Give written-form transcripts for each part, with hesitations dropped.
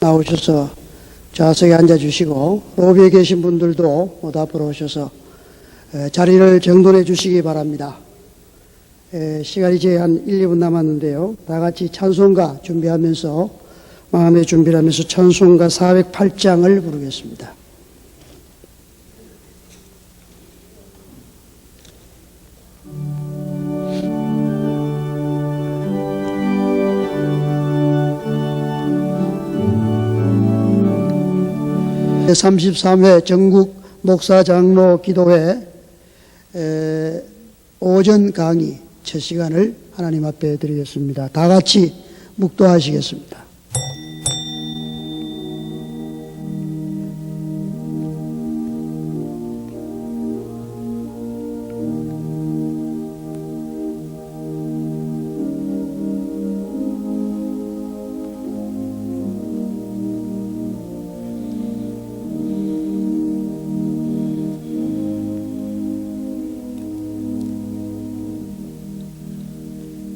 나오셔서 좌석에 앉아주시고 로비에 계신 분들도 모두 앞으로 오셔서 자리를 정돈해 주시기 바랍니다. 시간이 이제 한 1, 2분 남았는데요. 다 같이 찬송가 준비하면서 마음의 준비를 하면서 찬송가 408장을 부르겠습니다. 제33회 전국 목사 장로 기도회 오전 강의 첫 시간을 하나님 앞에 드리겠습니다. 다 같이 묵도하시겠습니다.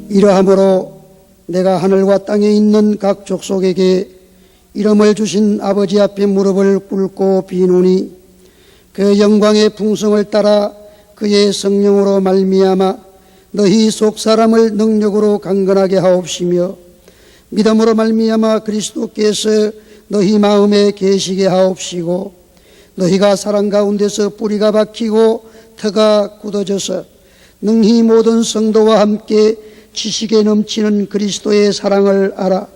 이러함으로 내가 하늘과 땅에 있는 각 족속에게 이름을 주신 아버지 앞에 무릎을 꿇고 비노니 그 영광의 풍성을 따라 그의 성령으로 말미암아 너희 속 사람을 능력으로 강건하게 하옵시며 믿음으로 말미암아 그리스도께서 너희 마음에 계시게 하옵시고 너희가 사랑 가운데서 뿌리가 박히고 터가 굳어져서 능히 모든 성도와 함께 지식에 넘치는 그리스도의 사랑을 알아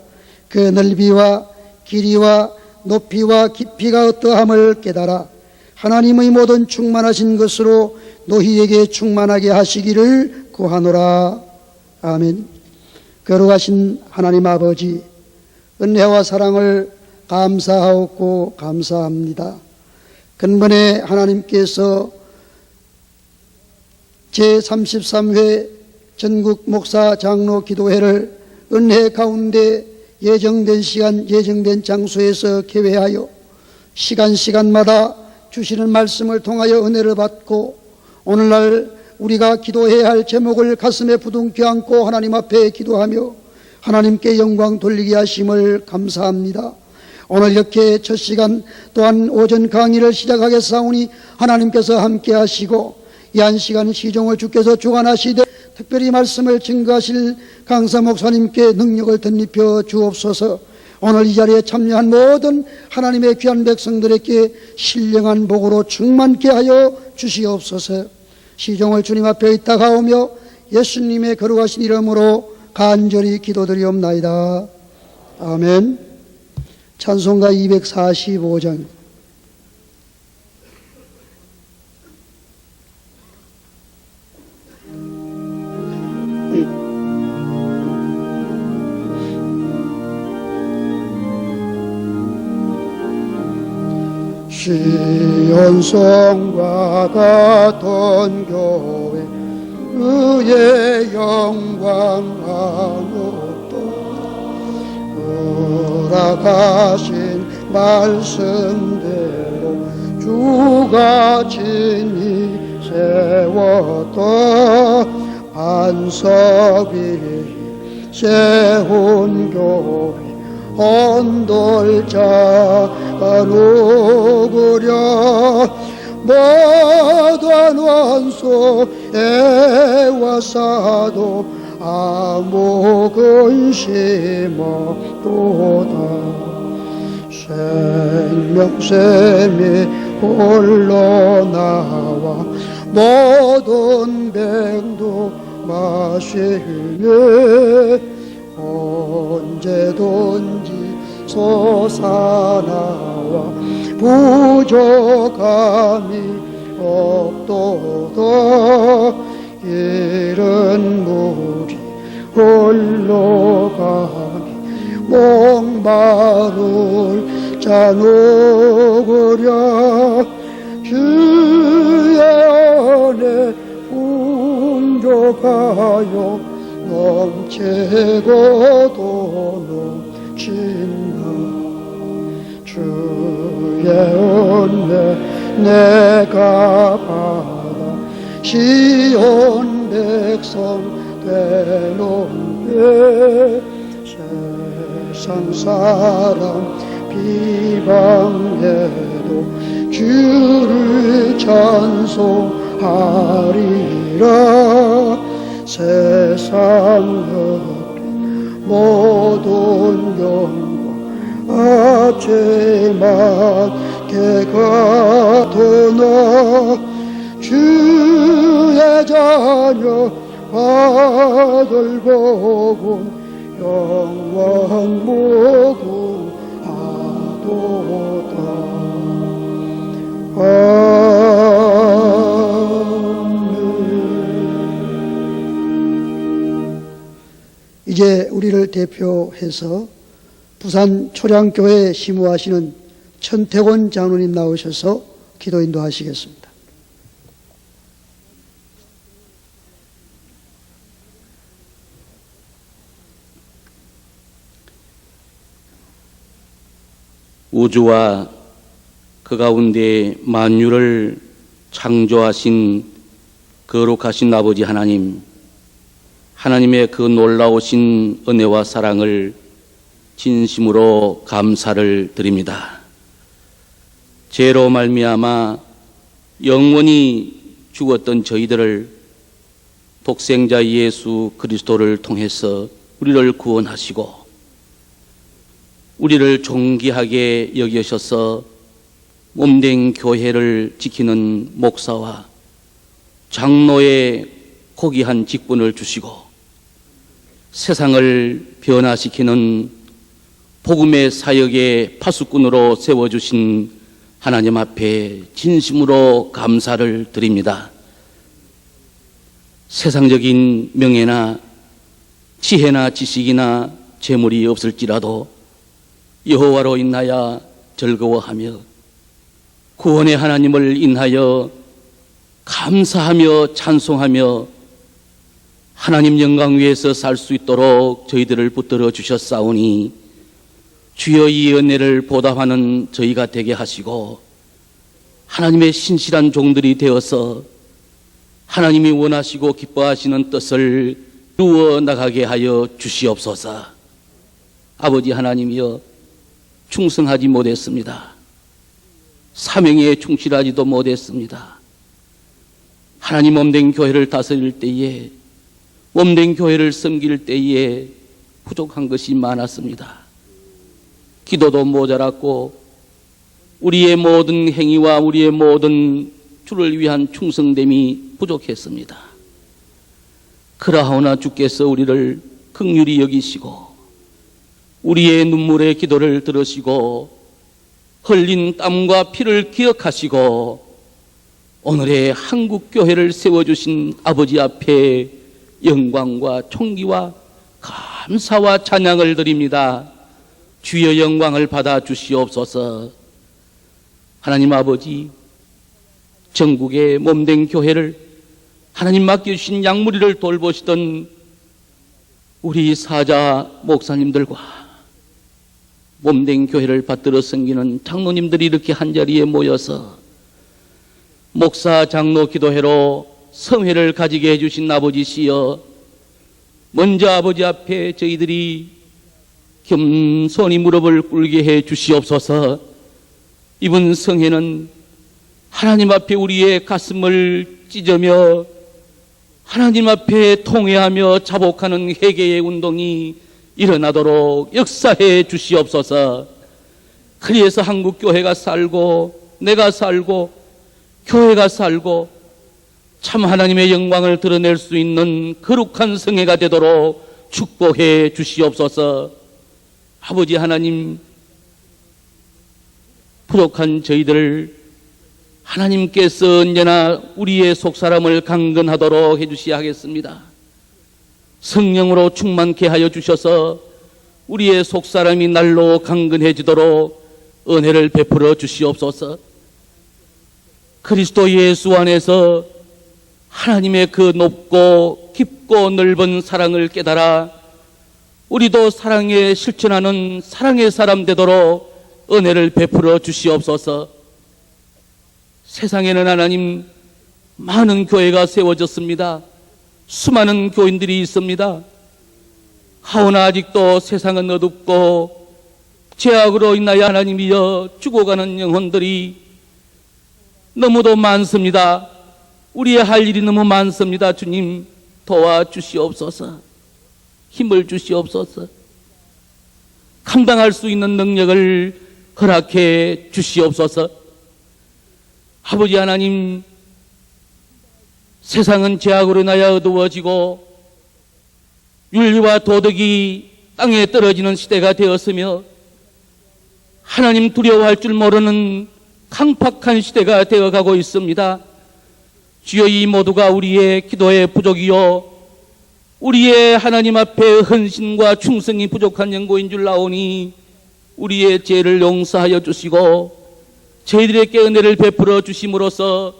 그 넓이와 길이와 높이와 깊이가 어떠함을 깨달아 하나님의 모든 충만하신 것으로 너희에게 충만하게 하시기를 구하노라. 아멘. 거룩하신 하나님 아버지, 은혜와 사랑을 감사하옵고 감사합니다. 근본에 하나님께서 제33회 전국 목사 장로 기도회를 은혜 가운데 예정된 시간 예정된 장소에서 개회하여 시간마다 주시는 말씀을 통하여 은혜를 받고 오늘날 우리가 기도해야 할 제목을 가슴에 부둥켜 안고 하나님 앞에 기도하며 하나님께 영광 돌리게 하심을 감사합니다. 오늘 이렇게 첫 시간 또한 오전 강의를 시작하겠사오니 하나님께서 함께 하시고 이 한 시간 시종을 주께서 주관하시되 특별히 말씀을 증거하실 강사 목사님께 능력을 덧입혀 주옵소서. 오늘 이 자리에 참여한 모든 하나님의 귀한 백성들에게 신령한 복으로 충만케 하여 주시옵소서. 시종을 주님 앞에 의탁하오며 예수님의 거룩하신 이름으로 간절히 기도드리옵나이다. 아멘. 찬송가 245장. 시온성과 같은 교회 그의 영광 아무도 허락하신 말씀대로 주가 친히 세웠던 반석 위에 세운 교회 언돌자가 누구랴 모든 원소애와 사도 아무 근심 없도다. 생명샘이 홀로 나와 모든 병도 마시네 언제든지 솟아나와 부족함이 없도다. 이른 물이 흘러가니 목마를 자누구랴 주의 은혜 풍족하여 넘치고도 넘친다. 주의 은혜 내가 받아 시온 백성 되는데 세상 사람 비방해도 주를 찬송하리라. 세상 모든 영광 앞에 맞게 가도나 주의 자녀 아들 보고 영광 모구하도다. 이제 우리를 대표해서 부산 초량교회 시무하시는 천태곤 장로님 나오셔서 기도 인도하시겠습니다. 우주와 그 가운데 만유를 창조하신 거룩하신 아버지 하나님, 하나님의 그 놀라우신 은혜와 사랑을 진심으로 감사를 드립니다. 죄로 말미암아 영원히 죽었던 저희들을 독생자 예수 그리스도를 통해서 우리를 구원하시고 우리를 존귀하게 여기셔서 몸된 교회를 지키는 목사와 장로의 고귀한 직분을 주시고 세상을 변화시키는 복음의 사역의 파수꾼으로 세워주신 하나님 앞에 진심으로 감사를 드립니다. 세상적인 명예나 지혜나 지식이나 재물이 없을지라도 여호와로 인하여 즐거워하며 구원의 하나님을 인하여 감사하며 찬송하며 하나님 영광 위에서 살 수 있도록 저희들을 붙들어 주셨사오니 주여 이 은혜를 보답하는 저희가 되게 하시고 하나님의 신실한 종들이 되어서 하나님이 원하시고 기뻐하시는 뜻을 이루어 나가게 하여 주시옵소서. 아버지 하나님이여, 충성하지 못했습니다. 사명에 충실하지도 못했습니다. 하나님 몸된 교회를 다스릴 때에, 몸된 교회를 섬길 때에 부족한 것이 많았습니다. 기도도 모자랐고 우리의 모든 행위와 우리의 모든 주를 위한 충성됨이 부족했습니다. 그러하오나 주께서 우리를 긍휼히 여기시고 우리의 눈물의 기도를 들으시고 흘린 땀과 피를 기억하시고 오늘의 한국교회를 세워주신 아버지 앞에 영광과 존귀와 감사와 찬양을 드립니다. 주여 영광을 받아 주시옵소서. 하나님 아버지, 전국의 몸된 교회를 하나님 맡겨주신 양무리를 돌보시던 우리 사자 목사님들과 몸된 교회를 받들어 섬기는 장로님들이 이렇게 한자리에 모여서 목사 장로 기도회로 성회를 가지게 해주신 아버지시여, 먼저 아버지 앞에 저희들이 겸손히 무릎을 꿇게 해 주시옵소서. 이번 성회는 하나님 앞에 우리의 가슴을 찢으며 하나님 앞에 통회하며 자복하는 회개의 운동이 일어나도록 역사해 주시옵소서. 그래서 한국교회가 살고 내가 살고 교회가 살고 참 하나님의 영광을 드러낼 수 있는 거룩한 성회가 되도록 축복해 주시옵소서. 아버지 하나님, 부족한 저희들을 하나님께서 언제나 우리의 속사람을 강건하도록 해주셔야 하겠습니다. 성령으로 충만케 하여 주셔서 우리의 속사람이 날로 강건해지도록 은혜를 베풀어 주시옵소서. 그리스도 예수 안에서 하나님의 그 높고 깊고 넓은 사랑을 깨달아 우리도 사랑에 실천하는 사랑의 사람 되도록 은혜를 베풀어 주시옵소서. 세상에는 하나님 많은 교회가 세워졌습니다. 수많은 교인들이 있습니다. 하오나 아직도 세상은 어둡고 죄악으로 인하여 하나님이여 죽어가는 영혼들이 너무도 많습니다. 우리의 할 일이 너무 많습니다. 주님 도와주시옵소서. 힘을 주시옵소서. 감당할 수 있는 능력을 허락해 주시옵소서. 아버지 하나님, 세상은 죄악으로 인하여 어두워지고 윤리와 도덕이 땅에 떨어지는 시대가 되었으며 하나님 두려워할 줄 모르는 강팍한 시대가 되어가고 있습니다. 주여, 이 모두가 우리의 기도의 부족이요 우리의 하나님 앞에 헌신과 충성이 부족한 연고인 줄 아오니 우리의 죄를 용서하여 주시고 저희들에게 은혜를 베풀어 주심으로써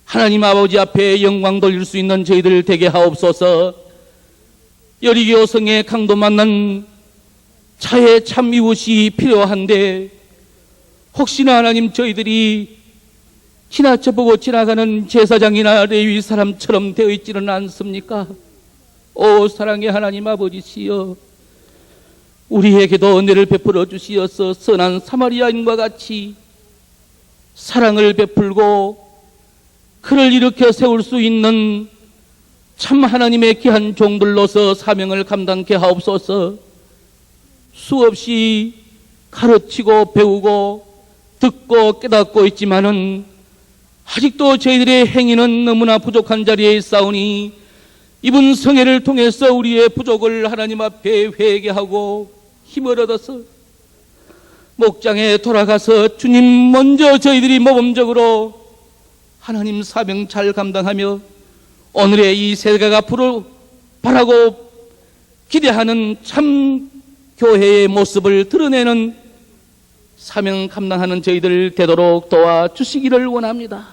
하나님 아버지 앞에 영광 돌릴 수 있는 저희들 되게 하옵소서. 여리교성의 강도 만난 차에 참 이웃이 필요한데 혹시나 하나님 저희들이 지나쳐보고 지나가는 제사장이나 레위 사람처럼 되어 있지는 않습니까? 오 사랑의 하나님 아버지시여, 우리에게도 은혜를 베풀어 주시어서 선한 사마리아인과 같이 사랑을 베풀고 그를 일으켜 세울 수 있는 참 하나님의 귀한 종들로서 사명을 감당케 하옵소서. 수없이 가르치고 배우고 듣고 깨닫고 있지만은 아직도 저희들의 행위는 너무나 부족한 자리에 있사오니 이번 성회를 통해서 우리의 부족을 하나님 앞에 회개하고 힘을 얻어서 목장에 돌아가서 주님 먼저 저희들이 모범적으로 하나님 사명 잘 감당하며 오늘의 이 세대가 앞으로 바라고 기대하는 참 교회의 모습을 드러내는 사명 감당하는 저희들 되도록 도와주시기를 원합니다.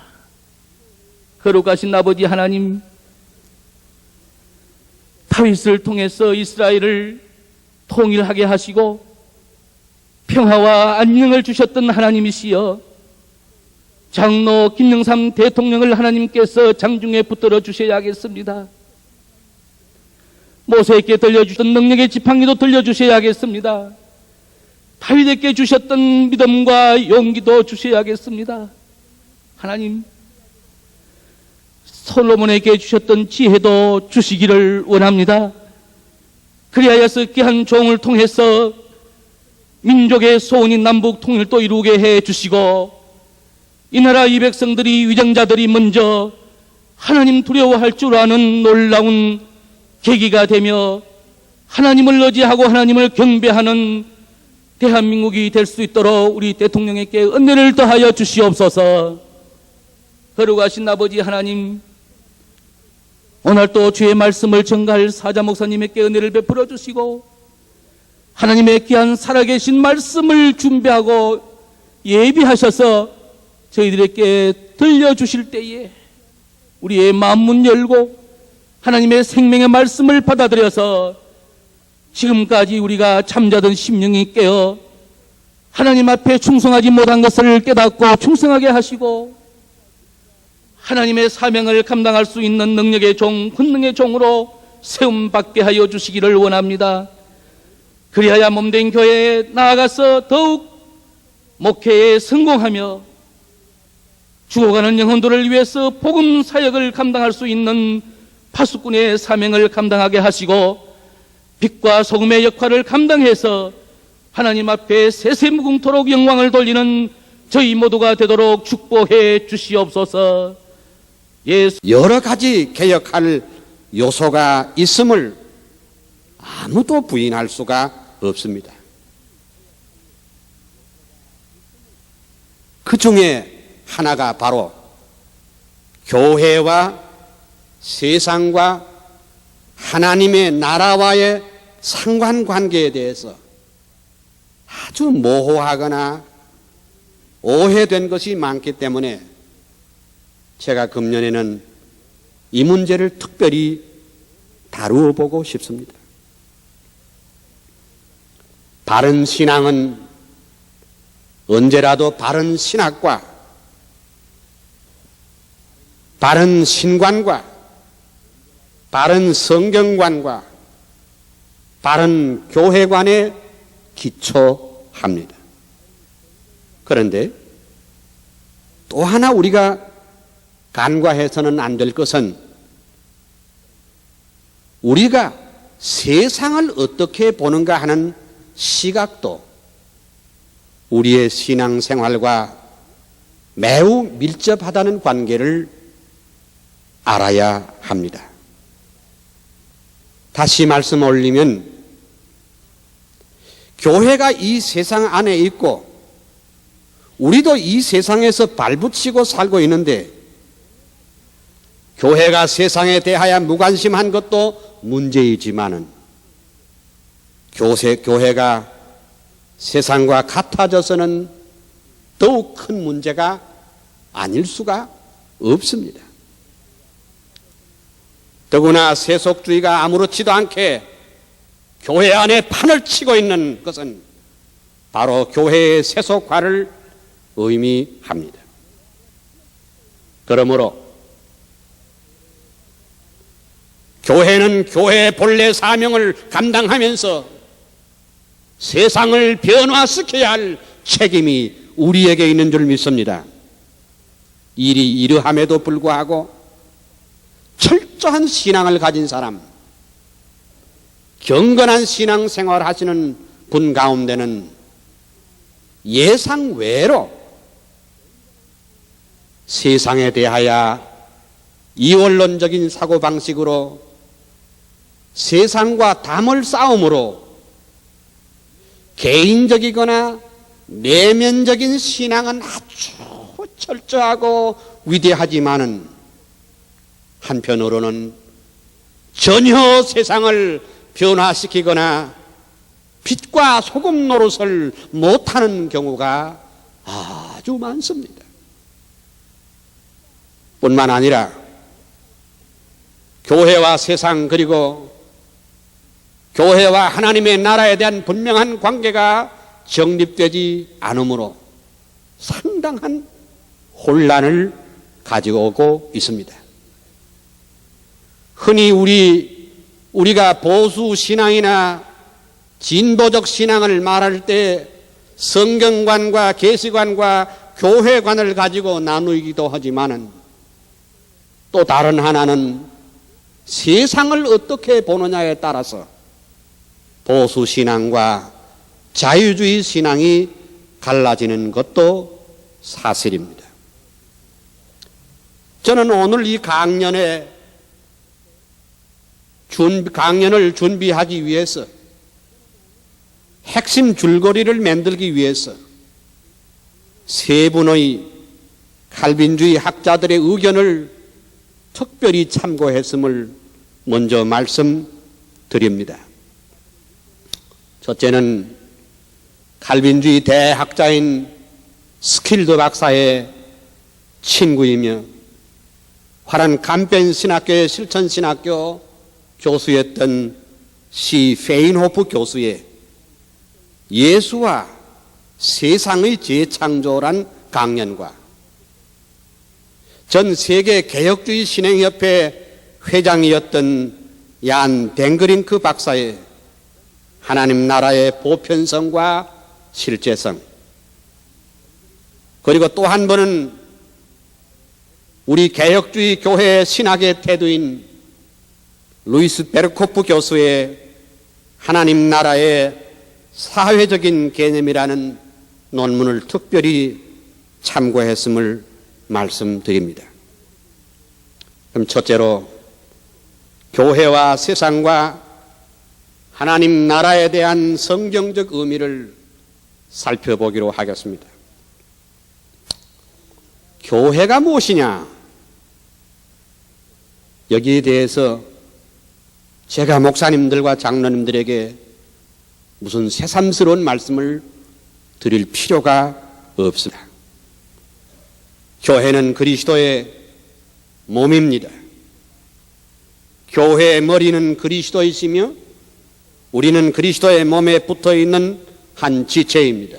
거룩하신 아버지 하나님, 다윗을 통해서 이스라엘을 통일하게 하시고 평화와 안녕을 주셨던 하나님이시여, 장로 김영삼 대통령을 하나님께서 장중에 붙들어 주셔야겠습니다. 모세에게 들려주셨던 능력의 지팡이도 들려주셔야겠습니다. 다윗에게 주셨던 믿음과 용기도 주셔야겠습니다. 하나님, 솔로몬에게 주셨던 지혜도 주시기를 원합니다. 그리하여서 귀한 종을 통해서 민족의 소원인 남북 통일도 이루게 해 주시고 이 나라 이 백성들이 위정자들이 먼저 하나님 두려워할 줄 아는 놀라운 계기가 되며 하나님을 의지하고 하나님을 경배하는 대한민국이 될 수 있도록 우리 대통령에게 은혜를 더하여 주시옵소서. 거룩하신 아버지 하나님, 오늘 또 주의 말씀을 전가할 사자 목사님에게 은혜를 베풀어 주시고 하나님의 귀한 살아계신 말씀을 준비하고 예비하셔서 저희들에게 들려주실 때에 우리의 마음문 열고 하나님의 생명의 말씀을 받아들여서 지금까지 우리가 잠자던 심령이 깨어 하나님 앞에 충성하지 못한 것을 깨닫고 충성하게 하시고 하나님의 사명을 감당할 수 있는 능력의 종, 권능의 종으로 세움받게 하여 주시기를 원합니다. 그리하여 몸된 교회에 나아가서 더욱 목회에 성공하며 죽어가는 영혼들을 위해서 복음 사역을 감당할 수 있는 파수꾼의 사명을 감당하게 하시고 빛과 소금의 역할을 감당해서 하나님 앞에 세세무궁토록 영광을 돌리는 저희 모두가 되도록 축복해 주시옵소서. 예수. 여러 가지 개혁할 요소가 있음을 아무도 부인할 수가 없습니다. 그 중에 하나가 바로 교회와 세상과 하나님의 나라와의 상관관계에 대해서 아주 모호하거나 오해된 것이 많기 때문에 제가 금년에는 이 문제를 특별히 다루어 보고 싶습니다. 바른 신앙은 언제라도 바른 신학과 바른 신관과 바른 성경관과 바른 교회관에 기초하여야 합니다. 그런데 또 하나 우리가 간과해서는 안 될 것은 우리가 세상을 어떻게 보는가 하는 시각도 우리의 신앙생활과 매우 밀접하다는 관계를 알아야 합니다. 다시 말씀 올리면 교회가 이 세상 안에 있고 우리도 이 세상에서 발붙이고 살고 있는데 교회가 세상에 대하여 무관심한 것도 문제이지만은 교회가 세상과 같아져서는 더욱 큰 문제가 아닐 수가 없습니다. 더구나 세속주의가 아무렇지도 않게 교회 안에 판을 치고 있는 것은 바로 교회의 세속화를 의미합니다. 그러므로 교회는 교회의 본래 사명을 감당하면서 세상을 변화시켜야 할 책임이 우리에게 있는 줄 믿습니다. 일이 이러함에도 불구하고 철저한 신앙을 가진 사람, 경건한 신앙생활 하시는 분 가운데는 예상 외로 세상에 대하여 이원론적인 사고방식으로 세상과 담을 싸움으로 개인적이거나 내면적인 신앙은 아주 철저하고 위대하지만은 한편으로는 전혀 세상을 변화시키거나 빛과 소금 노릇을 못하는 경우가 아주 많습니다. 뿐만 아니라 교회와 세상 그리고 교회와 하나님의 나라에 대한 분명한 관계가 정립되지 않으므로 상당한 혼란을 가지고 오고 있습니다. 흔히 우리가 보수 신앙이나 진보적 신앙을 말할 때 성경관과 계시관과 교회관을 가지고 나누기도 하지만은 또 다른 하나는 세상을 어떻게 보느냐에 따라서 보수 신앙과 자유주의 신앙이 갈라지는 것도 사실입니다. 저는 오늘 이 강연을 준비하기 위해서 핵심 줄거리를 만들기 위해서 세 분의 칼빈주의 학자들의 의견을 특별히 참고했음을 먼저 말씀드립니다. 첫째는 칼빈주의 대학자인 스킬드 박사의 친구이며 화란 감벤 신학교의 실천신학교 교수였던 시 페인호프 교수의 예수와 세상의 재창조란 강연과 전 세계 개혁주의 신행협회 회장이었던 얀 댕그링크 박사의 하나님 나라의 보편성과 실제성, 그리고 또 한 번은 우리 개혁주의 교회의 신학의 태도인 루이스 베르코프 교수의 하나님 나라의 사회적인 개념이라는 논문을 특별히 참고했음을 말씀드립니다. 그럼 첫째로 교회와 세상과 하나님 나라에 대한 성경적 의미를 살펴보기로 하겠습니다. 교회가 무엇이냐? 여기에 대해서 제가 목사님들과 장로님들에게 무슨 새삼스러운 말씀을 드릴 필요가 없습니다. 교회는 그리스도의 몸입니다. 교회의 머리는 그리스도이시며 우리는 그리스도의 몸에 붙어있는 한 지체입니다.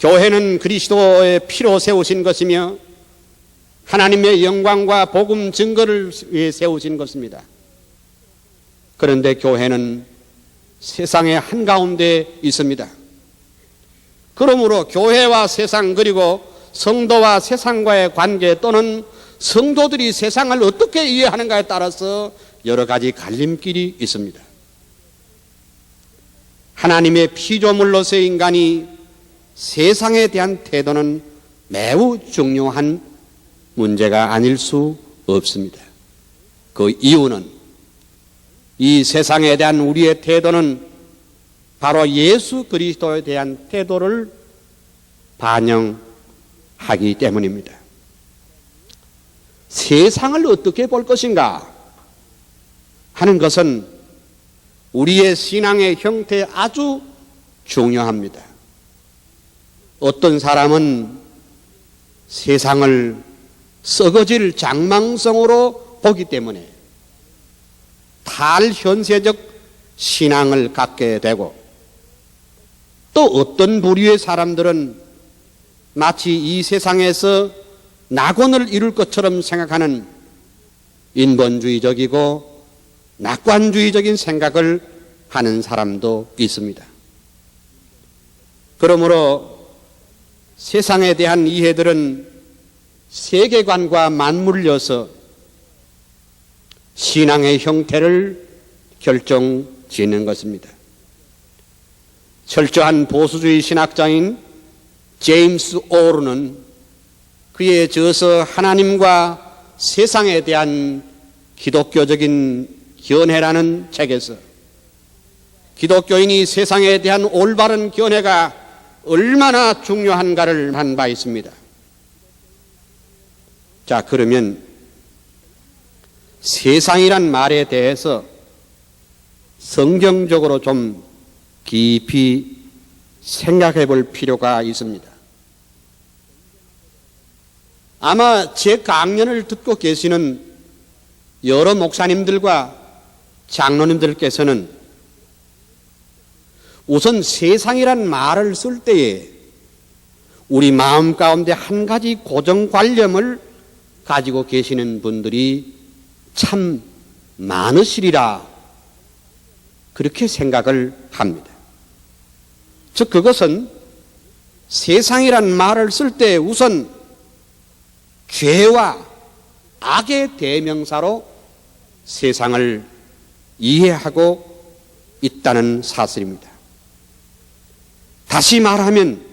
교회는 그리스도의 피로 세우신 것이며 하나님의 영광과 복음 증거를 위해 세우신 것입니다. 그런데 교회는 세상의 한가운데 있습니다. 그러므로 교회와 세상 그리고 성도와 세상과의 관계 또는 성도들이 세상을 어떻게 이해하는가에 따라서 여러 가지 갈림길이 있습니다. 하나님의 피조물로서의 인간이 세상에 대한 태도는 매우 중요한 문제가 아닐 수 없습니다. 그 이유는 이 세상에 대한 우리의 태도는 바로 예수 그리스도에 대한 태도를 반영하기 때문입니다. 세상을 어떻게 볼 것인가 하는 것은 우리의 신앙의 형태에 아주 중요합니다. 어떤 사람은 세상을 썩어질 장망성으로 보기 때문에 탈현세적 신앙을 갖게 되고, 또 어떤 부류의 사람들은 마치 이 세상에서 낙원을 이룰 것처럼 생각하는 인본주의적이고 낙관주의적인 생각을 하는 사람도 있습니다. 그러므로 세상에 대한 이해들은 세계관과 맞물려서 신앙의 형태를 결정짓는 것입니다. 철저한 보수주의 신학자인 제임스 오르는 그의 저서 하나님과 세상에 대한 기독교적인 견해라는 책에서 기독교인이 세상에 대한 올바른 견해가 얼마나 중요한가를 한 바 있습니다. 자, 그러면 세상이란 말에 대해서 성경적으로 좀 깊이 생각해 볼 필요가 있습니다. 아마 제 강연을 듣고 계시는 여러 목사님들과 장로님들께서는 우선 세상이란 말을 쓸 때에 우리 마음 가운데 한 가지 고정관념을 가지고 계시는 분들이 참 많으시리라 그렇게 생각을 합니다. 즉 그것은 세상이란 말을 쓸 때 우선 죄와 악의 대명사로 세상을 이해하고 있다는 사실입니다. 다시 말하면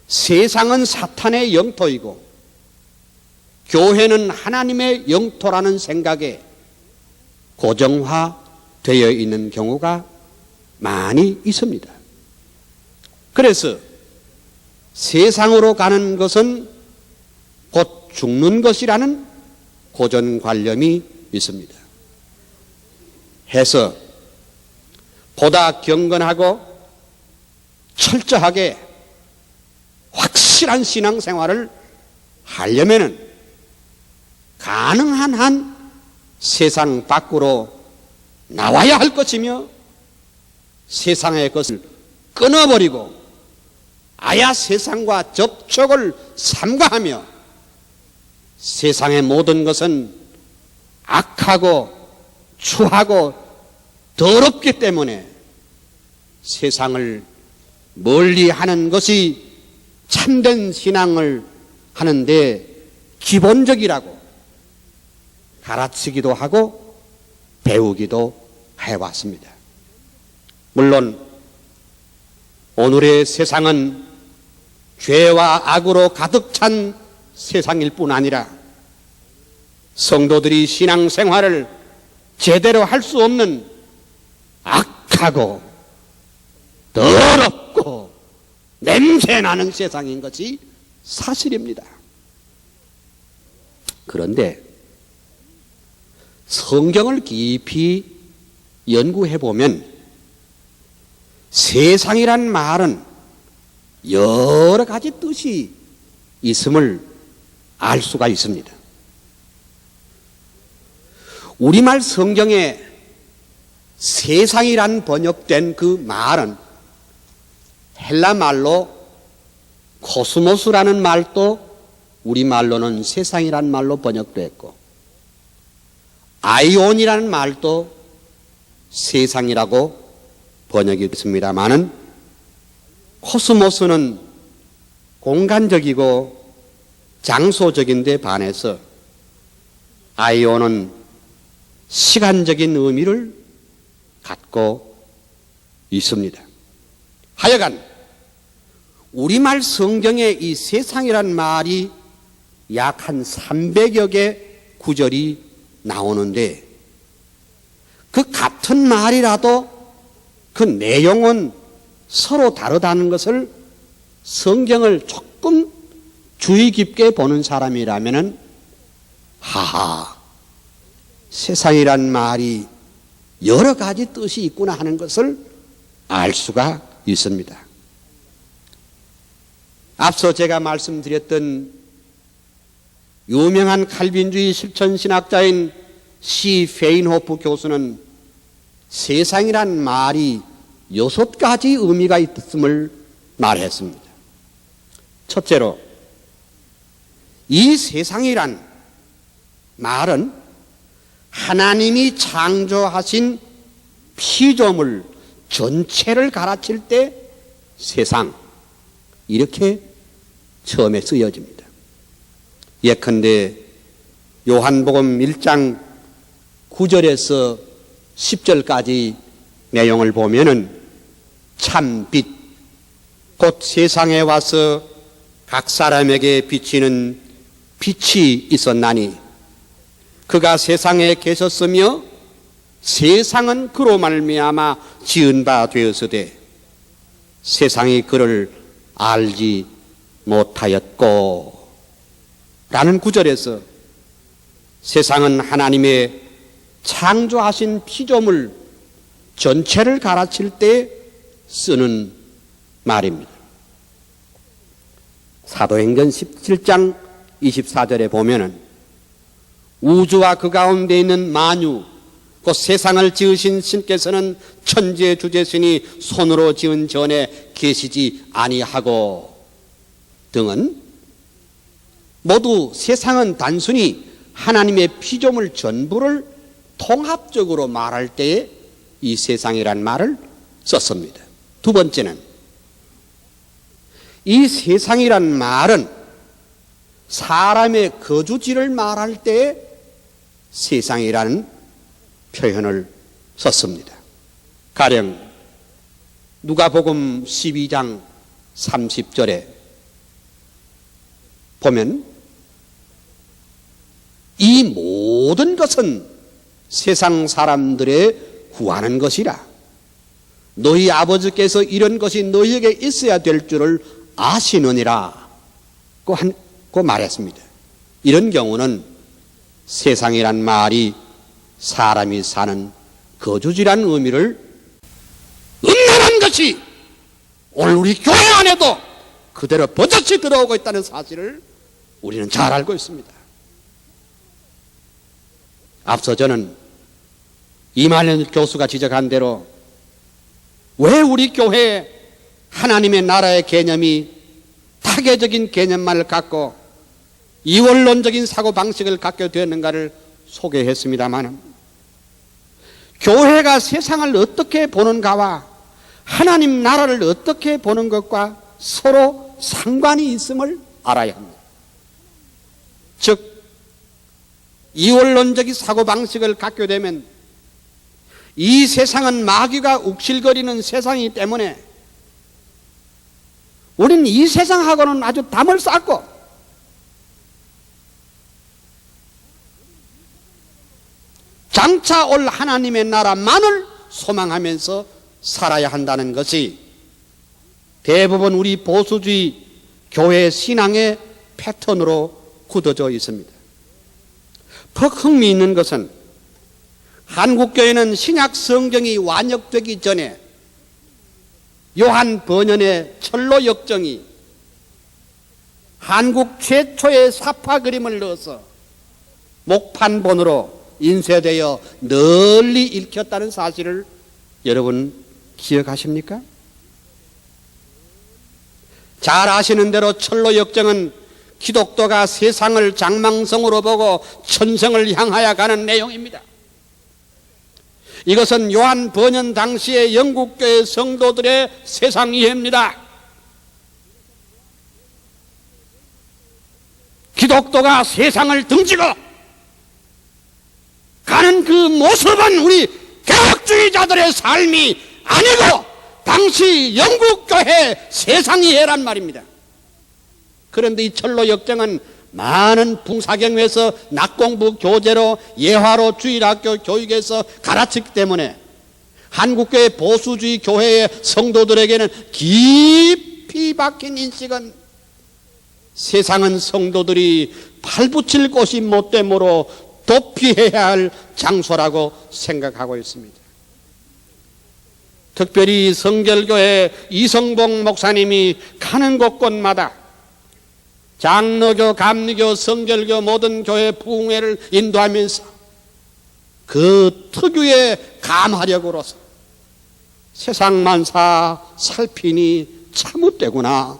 세상은 사탄의 영토이고 교회는 하나님의 영토라는 생각에 고정화되어 있는 경우가 많이 있습니다. 그래서 세상으로 가는 것은 곧 죽는 것이라는 고정관념이 있습니다. 해서 보다 경건하고 철저하게 확실한 신앙생활을 하려면은 가능한 한 세상 밖으로 나와야 할 것이며 세상의 것을 끊어버리고 아야 세상과 접촉을 삼가하며 세상의 모든 것은 악하고 추하고 더럽기 때문에 세상을 멀리하는 것이 참된 신앙을 하는데 기본적이라고 가르치기도 하고 배우기도 해왔습니다. 물론 오늘의 세상은 죄와 악으로 가득 찬 세상일 뿐 아니라 성도들이 신앙생활을 제대로 할 수 없는 악하고 더럽고 냄새나는 세상인 것이 사실입니다. 그런데 성경을 깊이 연구해 보면 세상이란 말은 여러 가지 뜻이 있음을 알 수가 있습니다. 우리말 성경에 세상이란 번역된 그 말은 헬라 말로 코스모스라는 말도 우리말로는 세상이란 말로 번역됐고 아이온이라는 말도 세상이라고 번역이 됐습니다마는 코스모스는 공간적이고 장소적인 데 반해서 아이오는 시간적인 의미를 갖고 있습니다. 하여간 우리말 성경에 이 세상이란 말이 약 한 300여 개 구절이 나오는데 그 같은 말이라도 그 내용은 서로 다르다는 것을 성경을 조금 주의 깊게 보는 사람이라면은 하하, 세상이란 말이 여러 가지 뜻이 있구나 하는 것을 알 수가 있습니다. 앞서 제가 말씀드렸던 유명한 칼빈주의 실천신학자인 시 페인호프 교수는 세상이란 말이 6가지 의미가 있음을 말했습니다. 첫째로, 이 세상이란 말은 하나님이 창조하신 피조물 전체를 가르칠 때 세상, 이렇게 처음에 쓰여집니다. 예컨대 요한복음 1장 9절에서 10절까지 내용을 보면은 참 빛, 곧 세상에 와서 각 사람에게 비치는 빛이 있었나니 그가 세상에 계셨으며 세상은 그로 말미암아 지은 바 되었으되 세상이 그를 알지 못하였고 라는 구절에서 세상은 하나님의 창조하신 피조물 전체를 가르칠 때 쓰는 말입니다. 사도행전 17장 24절에 보면은 우주와 그 가운데 있는 만유, 그 세상을 지으신 신께서는 천지의 주재신이 손으로 지은 전에 계시지 아니하고 등은 모두 세상은 단순히 하나님의 피조물 전부를 통합적으로 말할 때에 이 세상이란 말을 썼습니다. 두 번째는 이 세상이란 말은 사람의 거주지를 말할 때에 세상이라는 표현을 썼습니다. 가령 누가복음 12장 30절에 보면 이 모든 것은 세상 사람들의 구하는 것이라 너희 아버지께서 이런 것이 너희에게 있어야 될 줄을 아시느니라 고 말했습니다. 이런 경우는 세상이란 말이 사람이 사는 거주지라는 의미를 음란한 것이 오늘 우리 교회 안에도 그대로 버젓이 들어오고 있다는 사실을 우리는 잘 알고 있습니다. 앞서 저는 이말년 교수가 지적한 대로 왜 우리 교회에 하나님의 나라의 개념이 타계적인 개념만을 갖고 이원론적인 사고방식을 갖게 되었는가를 소개했습니다만 교회가 세상을 어떻게 보는가와 하나님 나라를 어떻게 보는 것과 서로 상관이 있음을 알아야 합니다. 즉 이원론적인 사고방식을 갖게 되면 이 세상은 마귀가 욱실거리는 세상이기 때문에 우리는 이 세상하고는 아주 담을 쌓고 장차 올 하나님의 나라만을 소망하면서 살아야 한다는 것이 대부분 우리 보수주의 교회 신앙의 패턴으로 굳어져 있습니다. 더 흥미있는 것은 한국교회는 신약 성경이 완역되기 전에 요한 번연의 철로 역정이 한국 최초의 사파 그림을 넣어서 목판본으로 인쇄되어 널리 읽혔다는 사실을 여러분 기억하십니까? 잘 아시는 대로 철로 역정은 기독교가 세상을 장망성으로 보고 천성을 향하여 가는 내용입니다. 이것은 요한 번연 당시의 영국교회 성도들의 세상 이해입니다. 기독교가 세상을 등지고 가는 그 모습은 우리 개혁주의자들의 삶이 아니고 당시 영국교회 세상 이해란 말입니다. 그런데 이 철로 역정은 많은 풍사경에서 낙공부 교재로 예화로 주일학교 교육에서 가르쳤기 때문에 한국교회 보수주의 교회의 성도들에게는 깊이 박힌 인식은 세상은 성도들이 발붙일 곳이 못되므로 도피해야 할 장소라고 생각하고 있습니다. 특별히 성결교회 이성봉 목사님이 가는 곳곳마다 장로교, 감리교, 성결교 모든 교회 부흥회를 인도하면서 그 특유의 감화력으로서 세상 만사 살피니 참못되구나,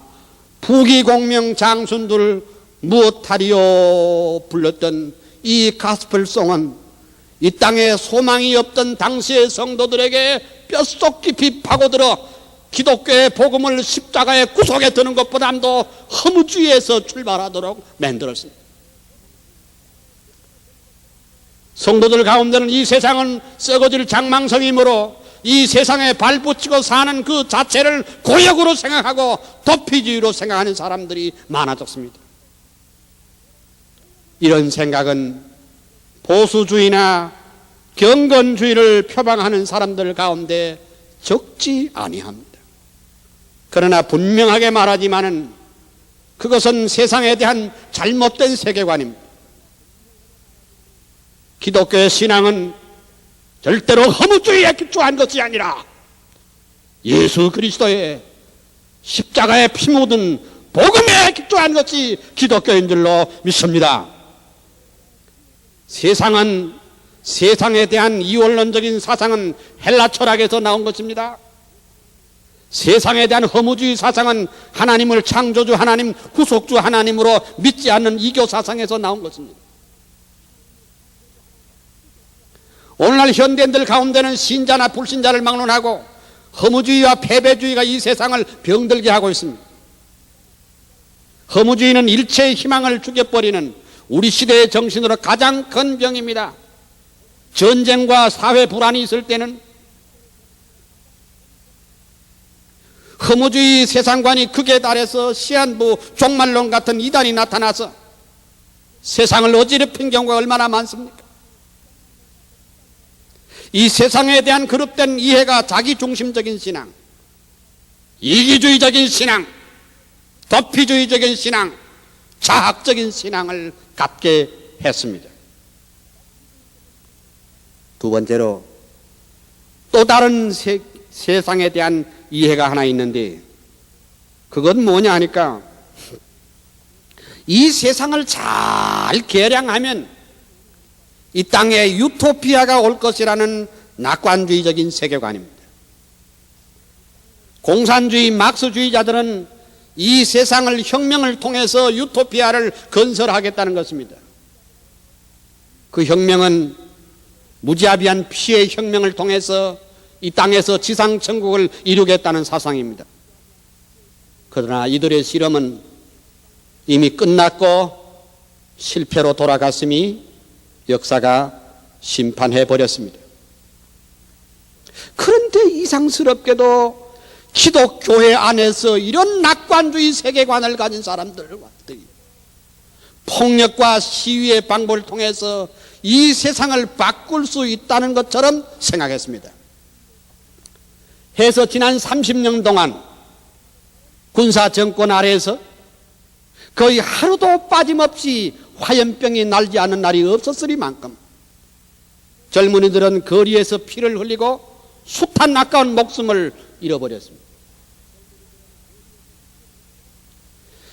부귀공명 장순들 무엇하리요 불렀던 이 가스펠송은 이 땅에 소망이 없던 당시의 성도들에게 뼛속 깊이 파고들어 기독교의 복음을 십자가의 구속에 드는 것보다도 허무주의에서 출발하도록 만들었습니다. 성도들 가운데는 이 세상은 썩어질 장망성이므로 이 세상에 발붙이고 사는 그 자체를 고역으로 생각하고 도피주의로 생각하는 사람들이 많아졌습니다. 이런 생각은 보수주의나 경건주의를 표방하는 사람들 가운데 적지 아니합니다. 그러나 분명하게 말하지만은 그것은 세상에 대한 잘못된 세계관입니다. 기독교의 신앙은 절대로 허무주의에 기초한 것이 아니라 예수 그리스도의 십자가에 피 묻은 복음에 기초한 것이 기독교인 줄로 믿습니다. 세상에 대한 이원론적인 사상은 헬라 철학에서 나온 것입니다. 세상에 대한 허무주의 사상은 하나님을 창조주 하나님, 구속주 하나님으로 믿지 않는 이교 사상에서 나온 것입니다. 오늘날 현대인들 가운데는 신자나 불신자를 막론하고 허무주의와 패배주의가 이 세상을 병들게 하고 있습니다. 허무주의는 일체의 희망을 죽여버리는 우리 시대의 정신으로 가장 큰 병입니다. 전쟁과 사회 불안이 있을 때는 허무주의 세상관이 극에 달해서 시한부 종말론 같은 이단이 나타나서 세상을 어지럽힌 경우가 얼마나 많습니까? 이 세상에 대한 그릇된 이해가 자기중심적인 신앙, 이기주의적인 신앙, 도피주의적인 신앙, 자학적인 신앙을 갖게 했습니다. 두 번째로 또 다른 세상에 대한 이해가 하나 있는데 그건 뭐냐 하니까 이 세상을 잘 계량하면 이 땅에 유토피아가 올 것이라는 낙관주의적인 세계관입니다. 공산주의 막스주의자들은 이 세상을 혁명을 통해서 유토피아를 건설하겠다는 것입니다. 그 혁명은 무자비한 피의 혁명을 통해서 이 땅에서 지상천국을 이루겠다는 사상입니다. 그러나 이들의 실험은 이미 끝났고 실패로 돌아갔으니 역사가 심판해버렸습니다. 그런데 이상스럽게도 기독교회 안에서 이런 낙관주의 세계관을 가진 사람들이 폭력과 시위의 방법을 통해서 이 세상을 바꿀 수 있다는 것처럼 생각했습니다. 해서 지난 30년 동안 군사정권 아래에서 거의 하루도 빠짐없이 화염병이 날지 않은 날이 없었으리만큼 젊은이들은 거리에서 피를 흘리고 숱한 아까운 목숨을 잃어버렸습니다.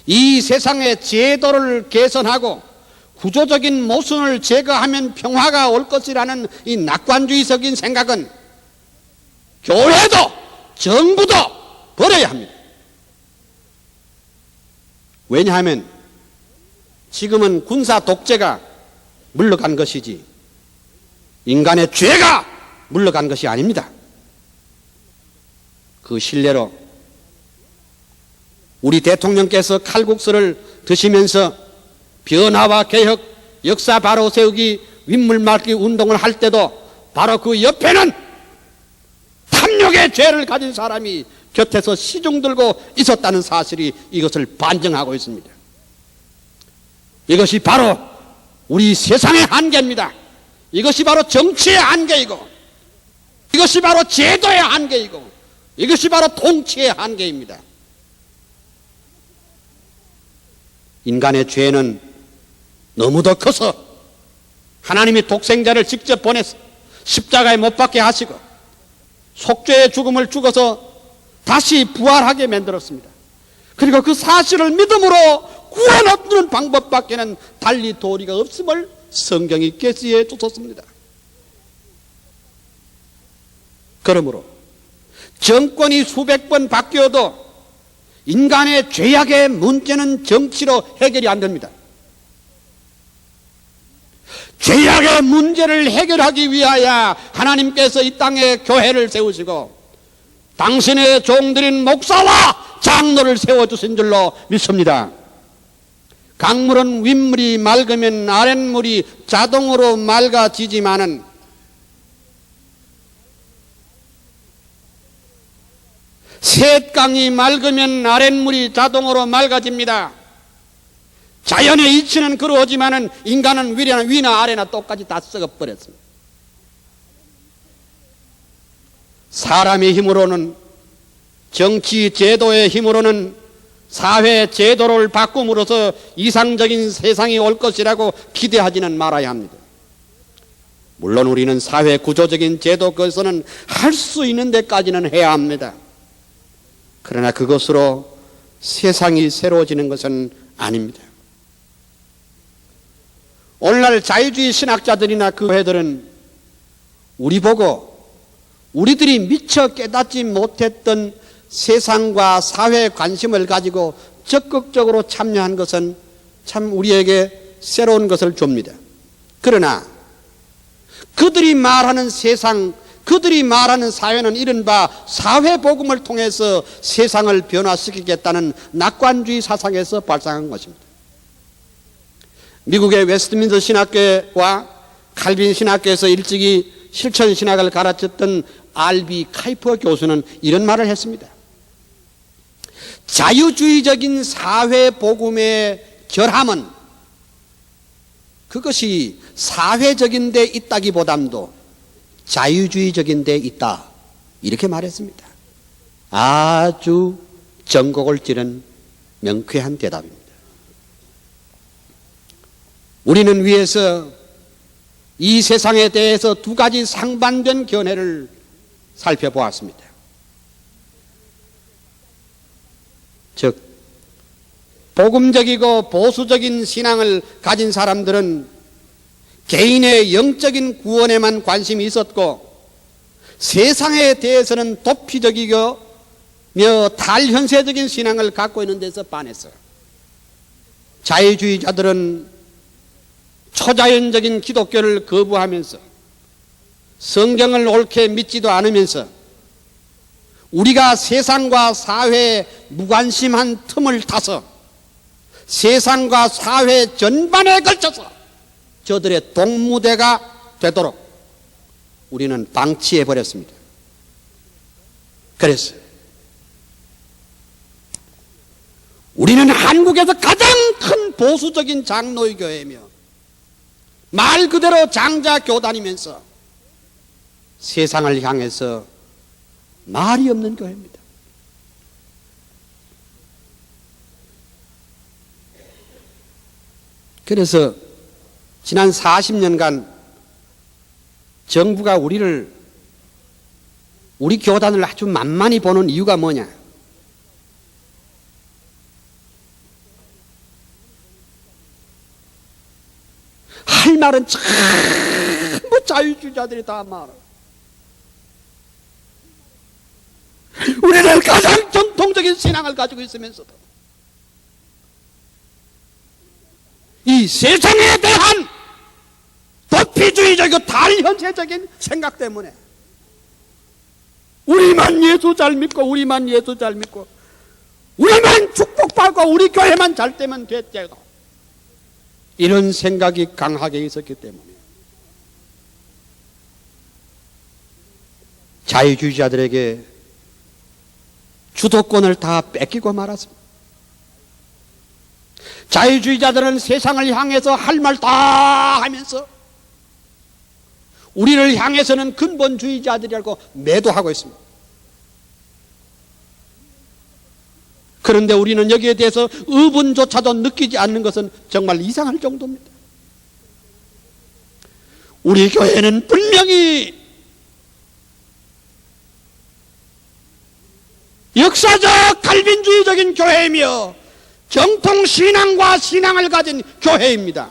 이 세상의 제도를 개선하고 구조적인 모순을 제거하면 평화가 올 것이라는 이 낙관주의적인 생각은 교회도 정부도 버려야 합니다. 왜냐하면 지금은 군사 독재가 물러간 것이지 인간의 죄가 물러간 것이 아닙니다. 그 신뢰로 우리 대통령께서 칼국수를 드시면서 변화와 개혁, 역사 바로 세우기, 윗물 막기 운동을 할 때도 바로 그 옆에는 탐욕의 죄를 가진 사람이 곁에서 시중 들고 있었다는 사실이 이것을 반증하고 있습니다. 이것이 바로 우리 세상의 한계입니다. 이것이 바로 정치의 한계이고, 이것이 바로 제도의 한계이고, 이것이 바로 통치의 한계입니다. 인간의 죄는 너무도 커서 하나님이 독생자를 직접 보내서 십자가에 못 박게 하시고 속죄의 죽음을 죽어서 다시 부활하게 만들었습니다. 그리고 그 사실을 믿음으로 구원 얻는 방법밖에는 달리 도리가 없음을 성경이 계시해 주셨습니다. 그러므로 정권이 수백 번 바뀌어도 인간의 죄악의 문제는 정치로 해결이 안 됩니다. 죄악의 문제를 해결하기 위하여 하나님께서 이 땅에 교회를 세우시고 당신의 종들인 목사와 장로를 세워주신 줄로 믿습니다. 강물은 윗물이 맑으면 아랫물이 자동으로 맑아지지만은 셋강이 맑으면 아랫물이 자동으로 맑아집니다. 자연의 이치는 그러하지만은 인간은 위나 아래나 똑같이 다 썩어버렸습니다. 사람의 힘으로는, 정치 제도의 힘으로는 사회 제도를 바꿈으로써 이상적인 세상이 올 것이라고 기대하지는 말아야 합니다. 물론 우리는 사회 구조적인 제도 그것은 할 수 있는 데까지는 해야 합니다. 그러나 그것으로 세상이 새로워지는 것은 아닙니다. 오늘날 자유주의 신학자들이나 그 교회들은 우리 보고 우리들이 미처 깨닫지 못했던 세상과 사회에 관심을 가지고 적극적으로 참여한 것은 참 우리에게 새로운 것을 줍니다. 그러나 그들이 말하는 세상, 그들이 말하는 사회는 이른바 사회복음을 통해서 세상을 변화시키겠다는 낙관주의 사상에서 발상한 것입니다. 미국의 웨스트민스터 신학교와 칼빈 신학교에서 일찍이 실천 신학을 가르쳤던 R.B. 카이퍼 교수는 이런 말을 했습니다. 자유주의적인 사회복음의 결함은 그것이 사회적인 데 있다기보담도 자유주의적인 데 있다, 이렇게 말했습니다. 아주 전곡을 찌른 명쾌한 대답입니다. 우리는 위에서 이 세상에 대해서 두 가지 상반된 견해를 살펴보았습니다. 즉, 복음적이고 보수적인 신앙을 가진 사람들은 개인의 영적인 구원에만 관심이 있었고, 세상에 대해서는 도피적이며 탈현세적인 신앙을 갖고 있는 데서 반했어요. 자유주의자들은 초자연적인 기독교를 거부하면서 성경을 옳게 믿지도 않으면서 우리가 세상과 사회에 무관심한 틈을 타서 세상과 사회 전반에 걸쳐서 저들의 동무대가 되도록 우리는 방치해버렸습니다. 그래서 우리는 한국에서 가장 큰 보수적인 장로의 교회이며 말 그대로 장자교단이면서 세상을 향해서 말이 없는 교회입니다. 그래서 지난 40년간 정부가 우리 교단을 아주 만만히 보는 이유가 뭐냐? 할 말은 전부 자유주의자들이 다 말해. 우리는 가장 전통적인 신앙을 가지고 있으면서도 이 세상에 대한 도피주의적이고 탈현세적인 생각 때문에 우리만 예수 잘 믿고 우리만 예수 잘 믿고 우리만 축복받고 우리 교회만 잘 되면 됐대도 이런 생각이 강하게 있었기 때문에 자유주의자들에게 주도권을 다 뺏기고 말았습니다. 자유주의자들은 세상을 향해서 할 말 다 하면서 우리를 향해서는 근본주의자들이라고 매도하고 있습니다. 그런데 우리는 여기에 대해서 의분조차도 느끼지 않는 것은 정말 이상할 정도입니다. 우리 교회는 분명히 역사적 칼빈주의적인 교회이며 정통 신앙과 신앙을 가진 교회입니다.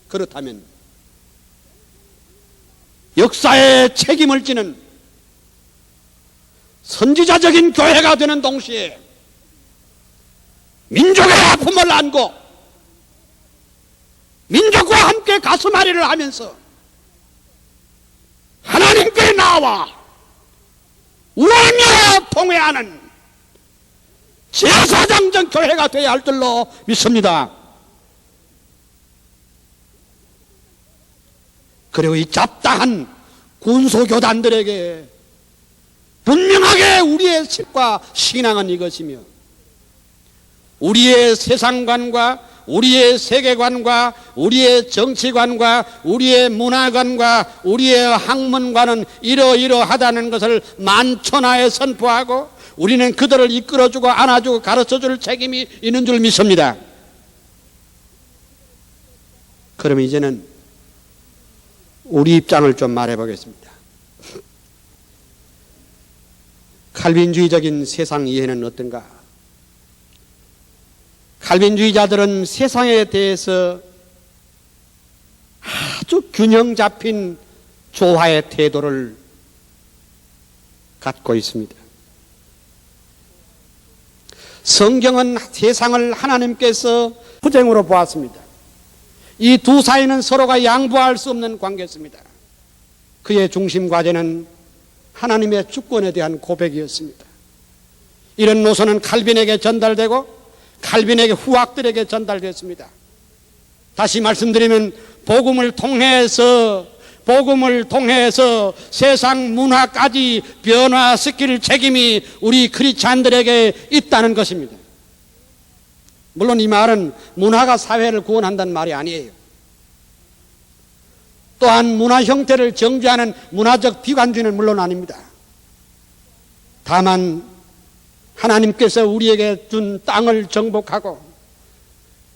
그렇다면 역사의 책임을 지는 선지자적인 교회가 되는 동시에 민족의 아픔을 안고 민족과 함께 가슴앓이를 하면서 하나님께 나와 울며 통회하는 제사장적 교회가 되어야 할 줄로 믿습니다. 그리고 이 잡다한 군소교단들에게 분명하게 우리의 색과 신앙은 이것이며 우리의 세상관과 우리의 세계관과 우리의 정치관과 우리의 문화관과 우리의 학문관은 이러이러하다는 것을 만천하에 선포하고 우리는 그들을 이끌어주고 안아주고 가르쳐줄 책임이 있는 줄 믿습니다. 그럼 이제는 우리 입장을 좀 말해보겠습니다. 칼빈주의적인 세상 이해는 어떤가? 칼빈주의자들은 세상에 대해서 아주 균형 잡힌 조화의 태도를 갖고 있습니다. 성경은 세상을 하나님께서 투쟁으로 보았습니다. 이 두 사이는 서로가 양보할 수 없는 관계였습니다. 그의 중심 과제는 하나님의 주권에 대한 고백이었습니다. 이런 노선은 칼빈에게 전달되고 칼빈에게 후학들에게 전달됐습니다. 다시 말씀드리면 복음을 통해서 세상 문화까지 변화시킬 책임이 우리 크리스찬들에게 있다는 것입니다. 물론 이 말은 문화가 사회를 구원한다는 말이 아니에요. 또한 문화 형태를 정죄하는 문화적 비관주의는 물론 아닙니다. 다만 하나님께서 우리에게 준 땅을 정복하고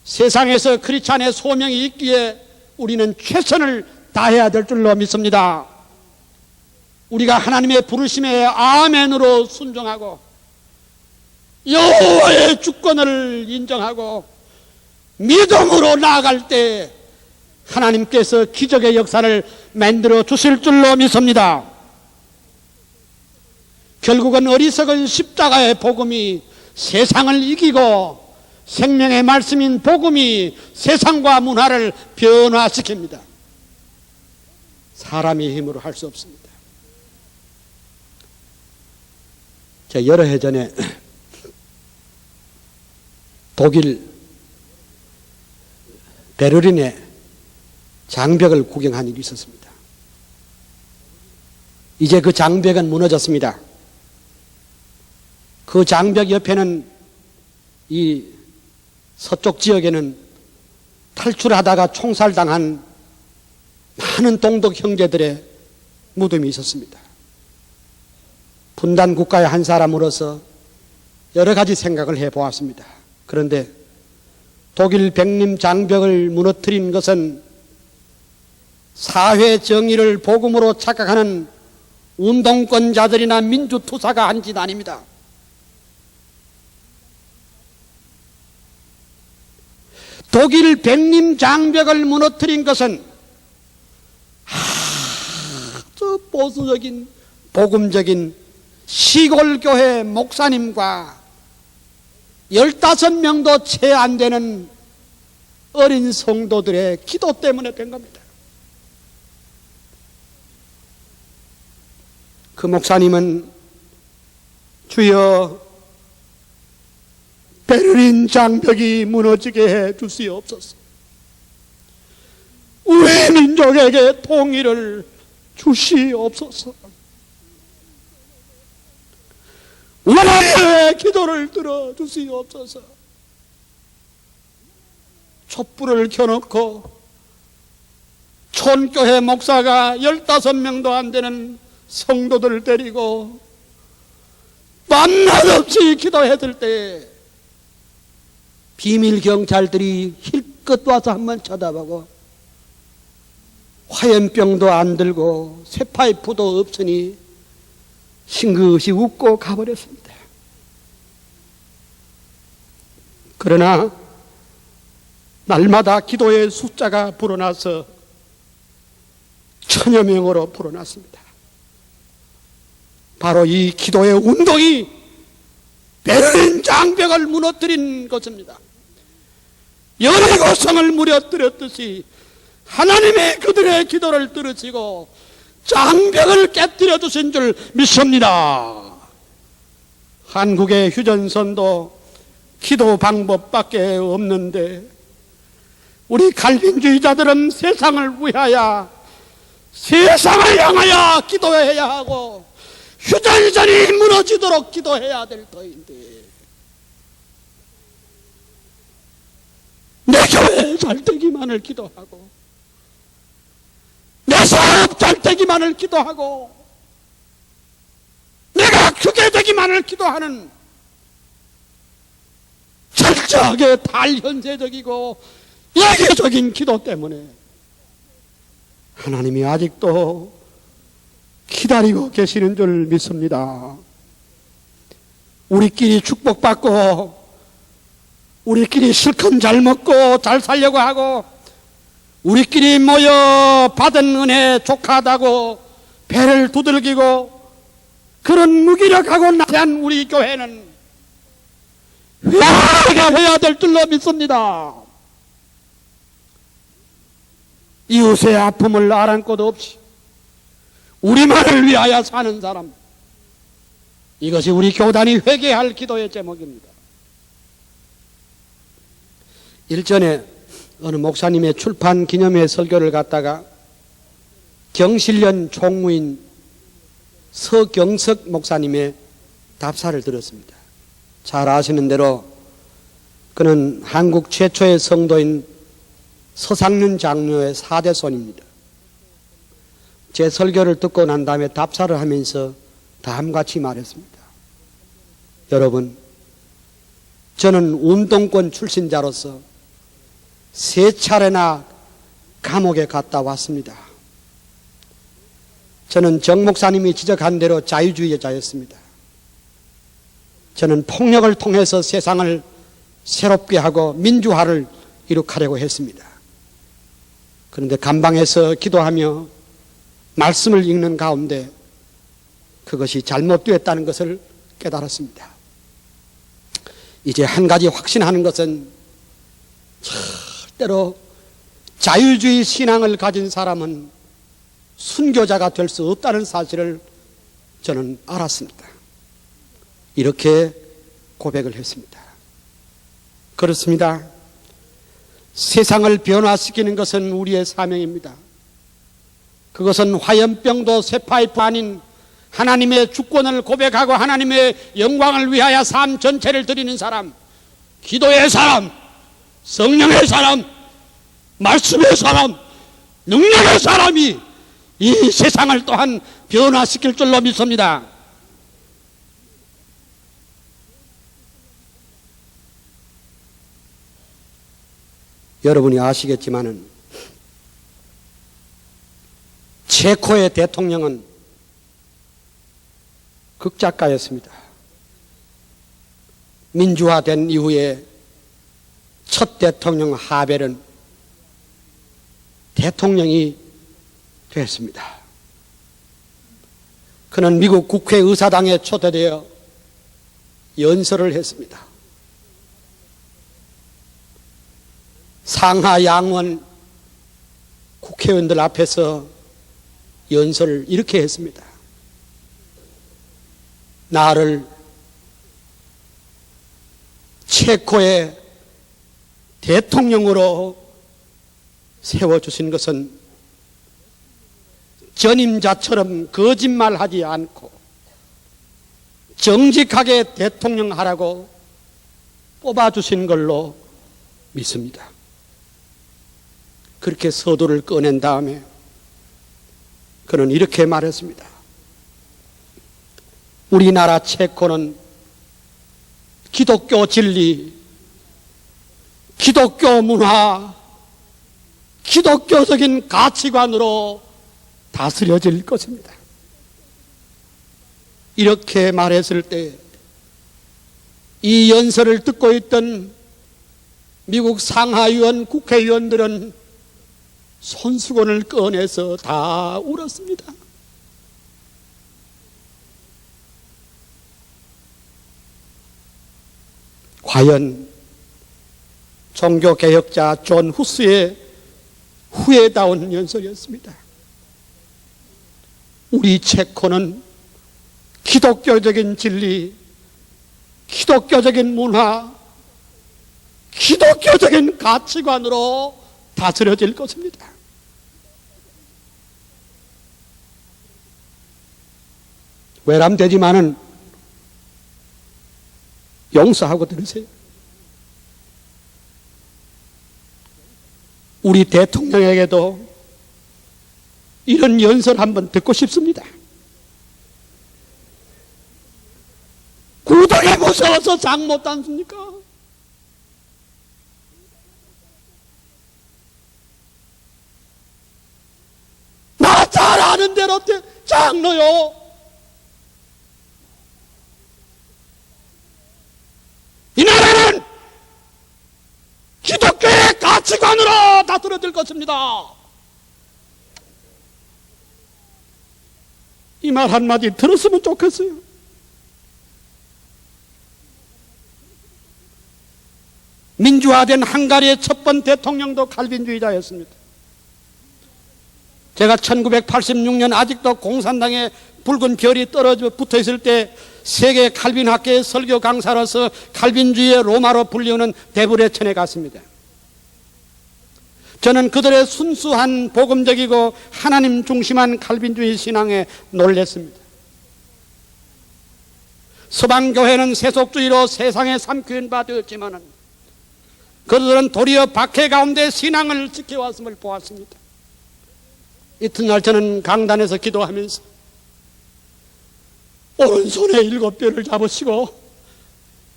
세상에서 크리스찬의 소명이 있기에 우리는 최선을 다해야 될 줄로 믿습니다. 우리가 하나님의 부르심에 아멘으로 순종하고 여호와의 주권을 인정하고 믿음으로 나아갈 때 하나님께서 기적의 역사를 만들어 주실 줄로 믿습니다. 결국은 어리석은 십자가의 복음이 세상을 이기고 생명의 말씀인 복음이 세상과 문화를 변화시킵니다. 사람의 힘으로 할 수 없습니다. 제가 여러 해 전에 독일 베를린의 장벽을 구경한 일이 있었습니다. 이제 그 장벽은 무너졌습니다. 그 장벽 옆에는 이 서쪽 지역에는 탈출하다가 총살당한 많은 동독 형제들의 무덤이 있었습니다. 분단 국가의 한 사람으로서 여러 가지 생각을 해보았습니다. 그런데 독일 백림 장벽을 무너뜨린 것은 사회 정의를 복음으로 착각하는 운동권자들이나 민주투사가 한 짓 아닙니다. 독일 백림 장벽을 무너뜨린 것은 아주 보수적인 복음적인 시골교회 목사님과 15명도 채 안 되는 어린 성도들의 기도 때문에 된 겁니다. 그 목사님은 주여, 베를린 장벽이 무너지게 해 주시옵소서. 우리 민족에게 통일을 주시옵소서. 우리의 기도를 들어 주시옵소서. 촛불을 켜놓고 촌교회 목사가 15명도 안 되는 성도들 데리고 밤낮 없이 기도해줄 때 비밀 경찰들이 힐끗 와서 한번 쳐다보고 화염병도 안 들고 쇠파이프도 없으니 싱긋이 웃고 가버렸습니다. 그러나 날마다 기도의 숫자가 불어나서 1000여 명으로 불어났습니다. 바로 이 기도의 운동이 베를린 장벽을 무너뜨린 것입니다. 여리고 성을 무너뜨렸듯이 하나님의 그들의 기도를 들으시고 장벽을 깨뜨려 주신 줄 믿습니다. 한국의 휴전선도 기도 방법밖에 없는데 우리 갈빈주의자들은 세상을 위하여 세상을 향하여 기도해야 하고 휴전선이 무너지도록 기도해야 될 터인데 내 교회 잘 되기만을 기도하고 내 사업 잘 되기만을 기도하고 내가 크게 되기만을 기도하는 철저하게 탈현세적이고 예계적인 기도 때문에 하나님이 아직도 기다리고 계시는 줄 믿습니다. 우리끼리 축복받고 우리끼리 실컷 잘 먹고 잘 살려고 하고 우리끼리 모여 받은 은혜 족하다고 배를 두들기고 그런 무기력하고 나태한 우리 교회는 회개해야 될 줄로 믿습니다. 이웃의 아픔을 아랑 곳 없이 우리만을 위하여 사는 사람, 이것이 우리 교단이 회개할 기도의 제목입니다. 일전에 어느 목사님의 출판 기념회 설교를 갖다가 경실련 총무인 서경석 목사님의 답사를 들었습니다. 잘 아시는 대로 그는 한국 최초의 성도인 서상륜 장로의 4대 손입니다. 제 설교를 듣고 난 다음에 답사를 하면서 다음같이 말했습니다. 여러분, 저는 운동권 출신자로서 3차례나 감옥에 갔다 왔습니다. 저는 정 목사님이 지적한 대로 자유주의자였습니다. 저는 폭력을 통해서 세상을 새롭게 하고 민주화를 이룩하려고 했습니다. 그런데 감방에서 기도하며 말씀을 읽는 가운데 그것이 잘못되었다는 것을 깨달았습니다. 이제 한 가지 확신하는 것은 절대로 자유주의 신앙을 가진 사람은 순교자가 될 수 없다는 사실을 저는 알았습니다. 이렇게 고백을 했습니다. 그렇습니다. 세상을 변화시키는 것은 우리의 사명입니다. 그것은 화염병도 쇠파이프 아닌 하나님의 주권을 고백하고 하나님의 영광을 위하여 삶 전체를 드리는 사람, 기도의 사람, 성령의 사람, 말씀의 사람, 능력의 사람이 이 세상을 또한 변화시킬 줄로 믿습니다. 여러분이 아시겠지만은 체코의 대통령은 극작가였습니다. 민주화된 이후에 첫 대통령 하벨은 대통령이 됐습니다. 그는 미국 국회의사당에 초대되어 연설을 했습니다. 상하 양원 국회의원들 앞에서 연설을 이렇게 했습니다. 나를 체코의 대통령으로 세워주신 것은 전임자처럼 거짓말하지 않고 정직하게 대통령 하라고 뽑아주신 걸로 믿습니다. 그렇게 서두를 꺼낸 다음에 그는 이렇게 말했습니다. 우리나라 체코는 기독교 진리, 기독교 문화, 기독교적인 가치관으로 다스려질 것입니다. 이렇게 말했을 때 이 연설을 듣고 있던 미국 상하의원 국회의원들은 손수건을 꺼내서 다 울었습니다. 과연 종교개혁자 존 후스의 후회다운 연설이었습니다. 우리 체코는 기독교적인 진리, 기독교적인 문화, 기독교적인 가치관으로 다스려질 것입니다. 외람되지만은 용서하고 들으세요. 우리 대통령에게도 이런 연설 한번 듣고 싶습니다. 구덩이 무서워서 장 못 담습니까? 나 잘 아는 대로 장로요. 이 나라는 기독교의 가치관으로 다스려질 것입니다. 이 말 한마디 들었으면 좋겠어요. 민주화된 헝가리의 첫 번 대통령도 칼빈주의자였습니다. 제가 1986년 아직도 공산당에 붉은 별이 떨어져 붙어 있을 때 세계 칼빈 학교의 설교 강사로서 칼빈주의의 로마로 불리우는 데브레천에 갔습니다. 저는 그들의 순수한 복음적이고 하나님 중심한 칼빈주의 신앙에 놀랐습니다. 서방교회는 세속주의로 세상에 삼키는 바 되었지만은 그들은 도리어 박해 가운데 신앙을 지켜왔음을 보았습니다. 이튿날 저는 강단에서 기도하면서 오른손에 7뼈를 잡으시고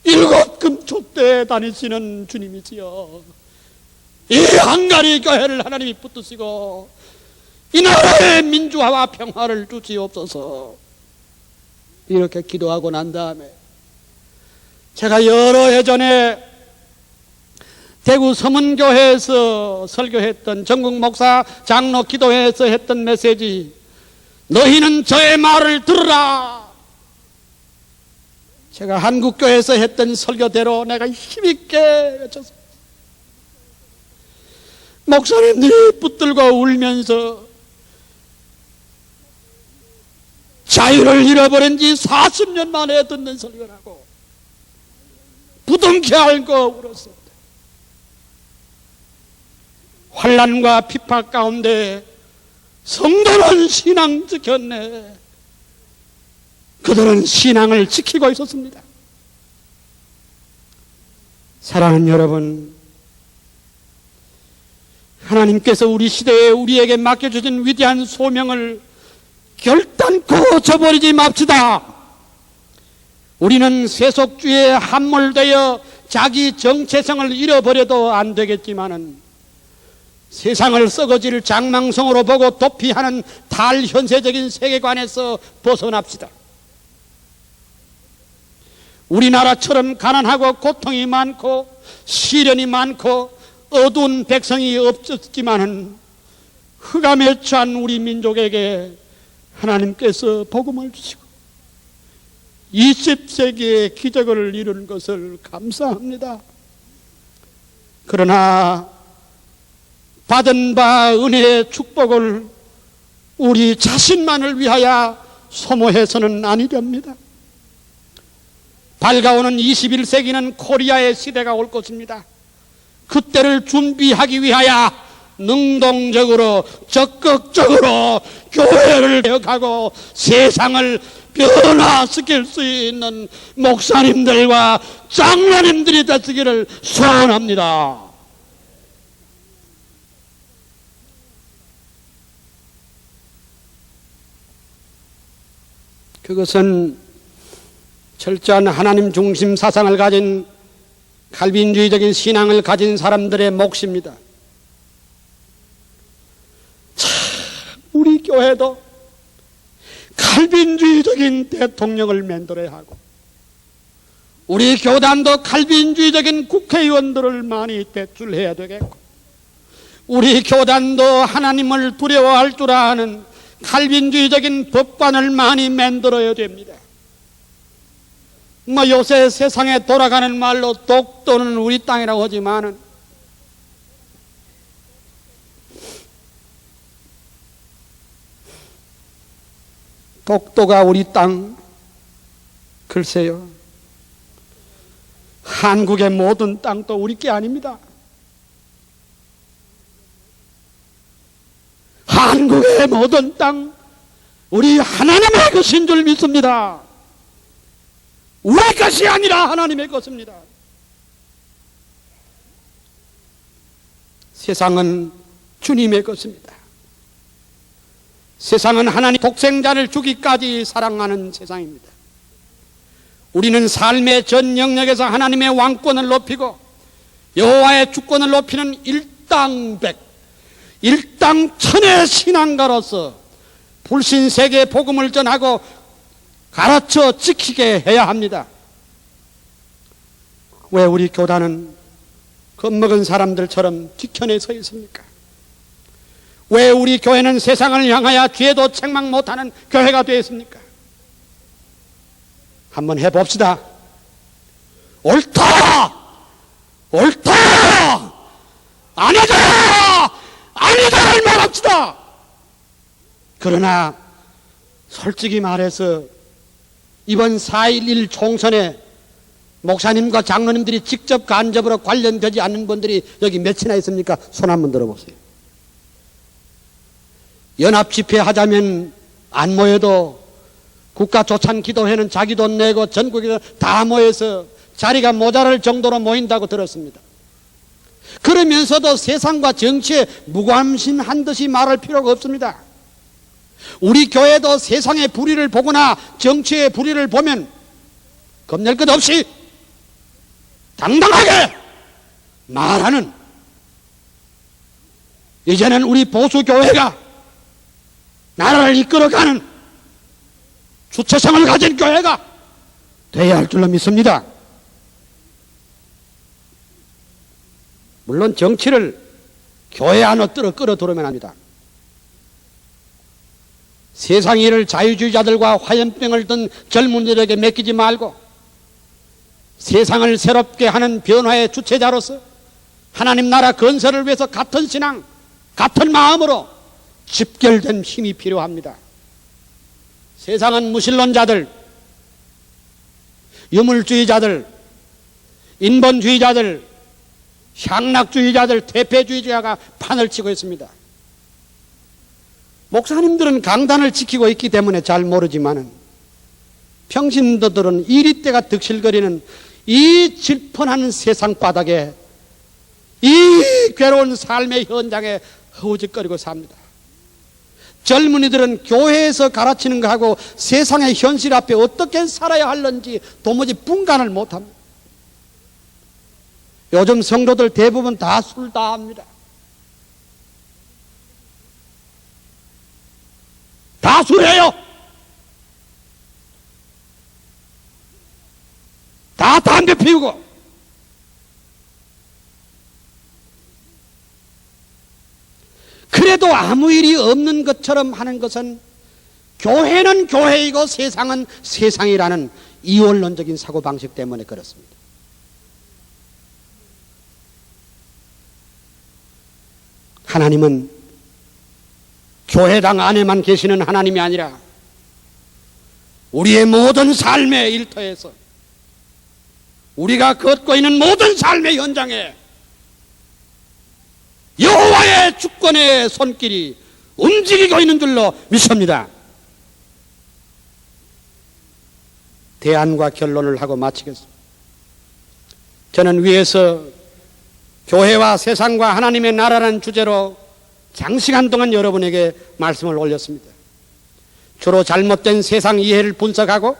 7금초대에 다니시는 주님이지요. 이 헝가리 교회를 하나님이 붙드시고 이 나라의 민주화와 평화를 주시옵소서. 이렇게 기도하고 난 다음에 제가 여러 해 전에 대구 서문교회에서 설교했던 전국 목사 장로 기도회에서 했던 메시지, 너희는 저의 말을 들으라. 제가 한국교회에서 했던 설교대로 내가 힘있게 외쳤습니다. 목사님들이 붙들고 울면서 자유를 잃어버린 지 40년 만에 듣는 설교라고 부둥켜 안고 울었습니다. 환난과 핍박 가운데 성도는 신앙 지켰네. 그들은 신앙을 지키고 있었습니다. 사랑하는 여러분, 하나님께서 우리 시대에 우리에게 맡겨주신 위대한 소명을 결단코 저버리지 맙시다. 우리는 세속주의에 함몰되어 자기 정체성을 잃어버려도 안 되겠지만은 세상을 썩어질 장망성으로 보고 도피하는 탈현세적인 세계관에서 벗어납시다. 우리나라처럼 가난하고 고통이 많고 시련이 많고 어두운 백성이 없었지만은 흑암에 처한 우리 민족에게 하나님께서 복음을 주시고 20세기의 기적을 이루는 것을 감사합니다. 그러나 받은 바 은혜의 축복을 우리 자신만을 위하여 소모해서는 아니렵니다. 밝아오는 21세기는 코리아의 시대가 올 것입니다. 그때를 준비하기 위하여 능동적으로 적극적으로 교회를 개혁하고 세상을 변화시킬 수 있는 목사님들과 장로님들이 되시기를 소원합니다. 그것은 철저한 하나님 중심 사상을 가진 칼빈주의적인 신앙을 가진 사람들의 몫입니다. 참, 우리 교회도 칼빈주의적인 대통령을 만들어야 하고, 우리 교단도 칼빈주의적인 국회의원들을 많이 배출해야 되겠고, 우리 교단도 하나님을 두려워할 줄 아는 칼빈주의적인 법관을 많이 만들어야 됩니다. 요새 세상에 돌아가는 말로 독도는 우리 땅이라고 하지만은 독도가 우리 땅, 글쎄요, 한국의 모든 땅도 우리 게 아닙니다. 한국의 모든 땅 우리 하나님의 것인 줄 믿습니다. 우리 것이 아니라 하나님의 것입니다. 세상은 주님의 것입니다. 세상은 하나님 독생자를 주기까지 사랑하는 세상입니다. 우리는 삶의 전 영역에서 하나님의 왕권을 높이고 여호와의 주권을 높이는 일당백, 일당천의 신앙가로서 불신세계의 복음을 전하고 가르쳐 지키게 해야 합니다. 왜 우리 교단은 겁먹은 사람들처럼 뒤편에 서 있습니까? 왜 우리 교회는 세상을 향하여 죄도 책망 못하는 교회가 되었습니까? 한번 해봅시다. 옳다! 옳다! 아니다! 아니다를 말합시다. 그러나 솔직히 말해서 이번 4.11 총선에 목사님과 장로님들이 직접 간접으로 관련되지 않는 분들이 여기 몇이나 있습니까? 손 한번 들어보세요. 연합 집회 하자면 안 모여도 국가조찬기도회는 자기 돈 내고 전국에서 다 모여서 자리가 모자랄 정도로 모인다고 들었습니다. 그러면서도 세상과 정치에 무관심한 듯이 말할 필요가 없습니다. 우리 교회도 세상의 불의를 보거나 정치의 불의를 보면 겁낼 것 없이 당당하게 말하는, 이제는 우리 보수교회가 나라를 이끌어가는 주체성을 가진 교회가 되어야 할 줄로 믿습니다. 물론 정치를 교회 안으로 끌어들으면 합니다. 세상 일을 자유주의자들과 화염병을 든 젊은이들에게 맡기지 말고 세상을 새롭게 하는 변화의 주체자로서 하나님 나라 건설을 위해서 같은 신앙, 같은 마음으로 집결된 힘이 필요합니다. 세상은 무신론자들, 유물주의자들, 인본주의자들, 향락주의자들, 퇴폐주의자가 판을 치고 있습니다. 목사님들은 강단을 지키고 있기 때문에 잘 모르지만은 평신도들은 이리때가 득실거리는 이 질펀한 세상 바닥에, 이 괴로운 삶의 현장에 허우적거리고 삽니다. 젊은이들은 교회에서 가르치는 거하고 세상의 현실 앞에 어떻게 살아야 하는지 도무지 분간을 못합니다. 요즘 성도들 대부분 다 술 다 합니다. 다 술해요. 다 담배 피우고. 그래도 아무 일이 없는 것처럼 하는 것은 교회는 교회이고 세상은 세상이라는 이원론적인 사고방식 때문에 그렇습니다. 하나님은 교회당 안에만 계시는 하나님이 아니라 우리의 모든 삶의 일터에서 우리가 걷고 있는 모든 삶의 현장에 여호와의 주권의 손길이 움직이고 있는 줄로 믿습니다. 대안과 결론을 하고 마치겠습니다. 저는 위에서 교회와 세상과 하나님의 나라라는 주제로 장시간 동안 여러분에게 말씀을 올렸습니다. 주로 잘못된 세상 이해를 분석하고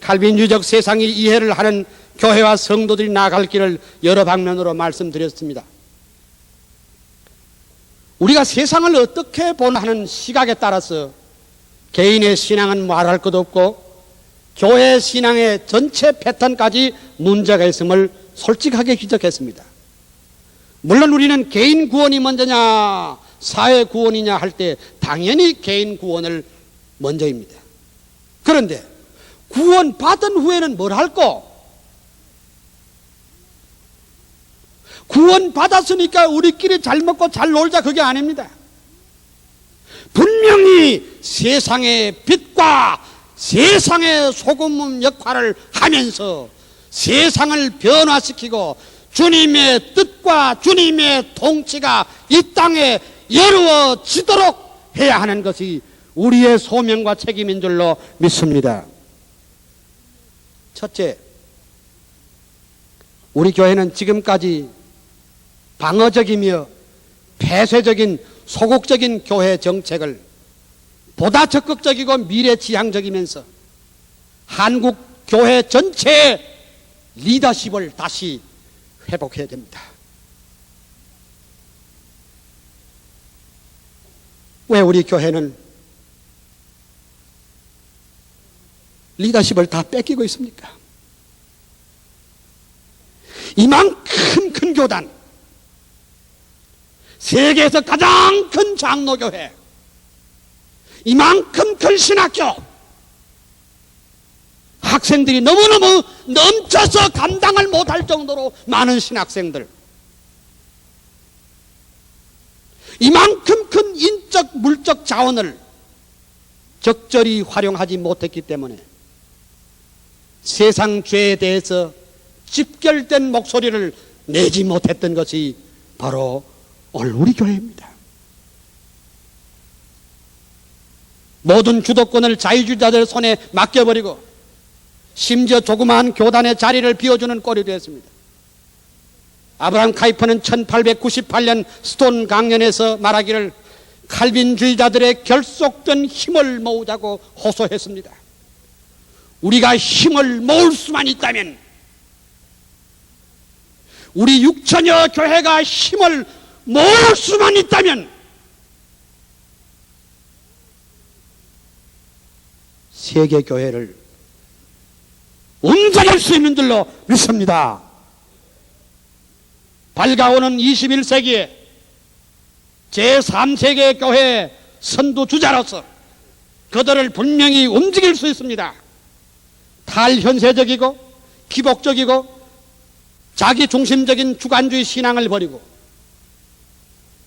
칼빈주의적 세상 이해를 하는 교회와 성도들이 나아갈 길을 여러 방면으로 말씀드렸습니다. 우리가 세상을 어떻게 보나 하는 시각에 따라서 개인의 신앙은 말할 것도 없고 교회 신앙의 전체 패턴까지 문제가 있음을 솔직하게 지적했습니다. 물론 우리는 개인 구원이 먼저냐 사회 구원이냐 할 때 당연히 개인 구원을 먼저입니다. 그런데 구원 받은 후에는 뭘 할꼬? 구원 받았으니까 우리끼리 잘 먹고 잘 놀자 그게 아닙니다. 분명히 세상의 빛과 세상의 소금 역할을 하면서 세상을 변화시키고 주님의 뜻과 주님의 통치가 이 땅에 이루어지도록 해야 하는 것이 우리의 소명과 책임인 줄로 믿습니다. 첫째, 우리 교회는 지금까지 방어적이며 폐쇄적인 소극적인 교회 정책을 보다 적극적이고 미래지향적이면서 한국 교회 전체의 리더십을 다시 회복해야 됩니다. 왜 우리 교회는 리더십을 다 뺏기고 있습니까? 이만큼 큰 교단, 세계에서 가장 큰 장로교회, 이만큼 큰 신학교, 학생들이 너무너무 넘쳐서 감당을 못할 정도로 많은 신학생들, 이만큼 큰 인적 물적 자원을 적절히 활용하지 못했기 때문에 세상 죄에 대해서 집결된 목소리를 내지 못했던 것이 바로 오늘 우리 교회입니다. 모든 주도권을 자유주의자들 손에 맡겨버리고 심지어 조그마한 교단의 자리를 비워주는 꼴이 되었습니다. 아브라함 카이퍼는 1898년 스톤 강연에서 말하기를 칼빈주의자들의 결속된 힘을 모으자고 호소했습니다. 우리가 힘을 모을 수만 있다면, 우리 6천여 교회가 힘을 모을 수만 있다면 세계 교회를 움직일 수 있는 줄로 믿습니다. 밝아오는 21세기에 제3세계 교회 선두주자로서 그들을 분명히 움직일 수 있습니다. 탈현세적이고 기복적이고 자기중심적인 주관주의 신앙을 버리고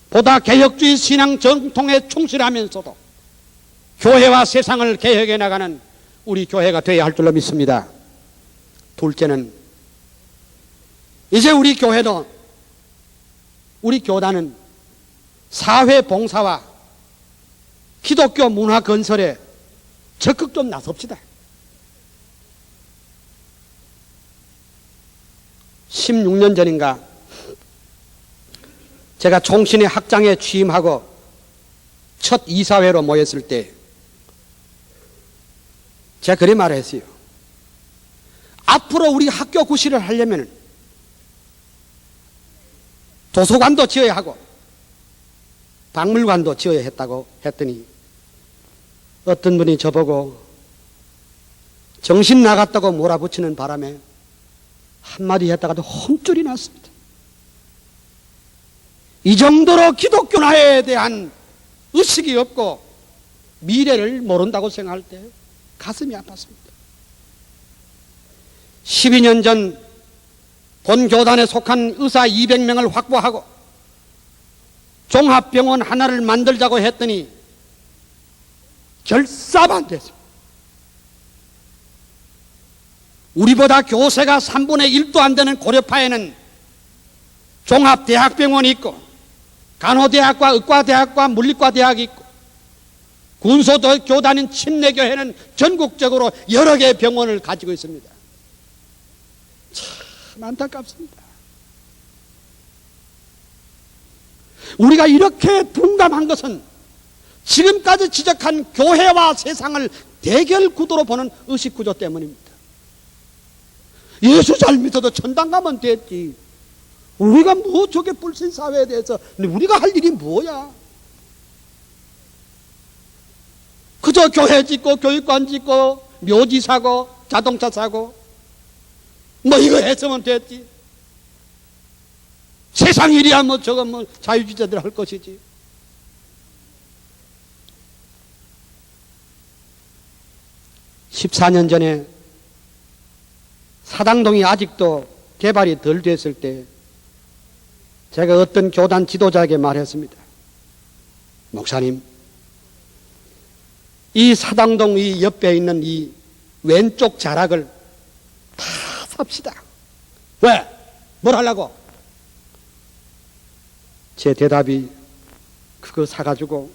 보다 개혁주의 신앙 정통에 충실하면서도 교회와 세상을 개혁해 나가는 우리 교회가 되어야 할 줄로 믿습니다. 둘째는, 이제 우리 교회도, 우리 교단은 사회 봉사와 기독교 문화 건설에 적극 좀 나섭시다. 16년 전인가 제가 총신의 학장에 취임하고 첫 이사회로 모였을 때 제가 그래 말했어요. 앞으로 우리 학교 구실을 하려면 도서관도 지어야 하고 박물관도 지어야 했다고 했더니 어떤 분이 저보고 정신 나갔다고 몰아붙이는 바람에 한마디 했다가도 홈줄이 났습니다. 이 정도로 기독교나에 대한 의식이 없고 미래를 모른다고 생각할 때 가슴이 아팠습니다. 12년 전 본 교단에 속한 의사 200명을 확보하고 종합병원 하나를 만들자고 했더니 결사반대했습니다. 우리보다 교세가 3분의 1도 안 되는 고려파에는 종합대학병원이 있고 간호대학과 의과대학과 물리과대학이 있고 군소교단인 침례교회는 전국적으로 여러 개의 병원을 가지고 있습니다. 참 안타깝습니다. 우리가 이렇게 둔감한 것은 지금까지 지적한 교회와 세상을 대결 구도로 보는 의식 구조 때문입니다. 예수 잘 믿어도 천당 가면 됐지. 우리가 뭐 저게 불신 사회에 대해서 우리가 할 일이 뭐야? 그저 교회 짓고 교육관 짓고 묘지 사고 자동차 사고 뭐 이거 했으면 됐지. 세상 일이야 뭐 저건 뭐 자유주의자들 할 것이지. (14년) 전에 사당동이 아직도 개발이 덜 됐을 때 제가 어떤 교단 지도자에게 말했습니다. 목사님, 이 사당동 이 옆에 있는 이 왼쪽 자락을 다 삽시다. 왜? 뭘 하려고? 제 대답이 그거 사가지고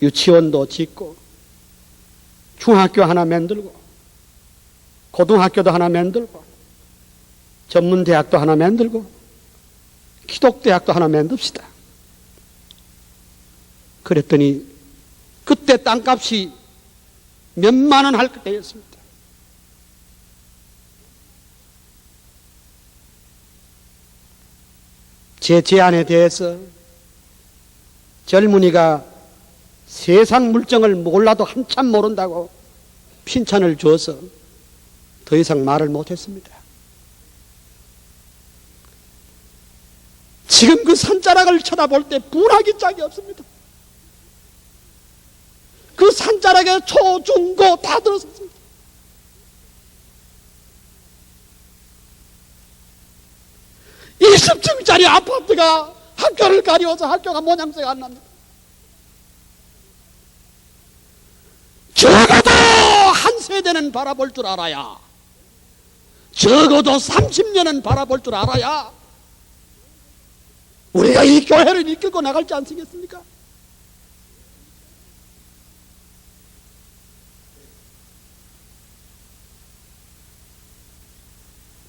유치원도 짓고 중학교 하나 만들고 고등학교도 하나 만들고 전문대학도 하나 만들고 기독대학도 하나 만듭시다. 그랬더니 그때 땅값이 몇만 원 할 때였습니다. 제 제안에 대해서 젊은이가 세상 물정을 몰라도 한참 모른다고 핀찬을 줘서 더 이상 말을 못했습니다. 지금 그 산자락을 쳐다볼 때 분하기 짝이 없습니다. 그 산자락에 초, 중, 고 다 들어섰습니다. 이 20층짜리 아파트가 학교를 가리워서 학교가 모양새가 안 납니다. 적어도 한 세대는 바라볼 줄 알아야, 적어도 30년은 바라볼 줄 알아야 우리가 이 교회를 이끌고 나갈지 않겠습니까?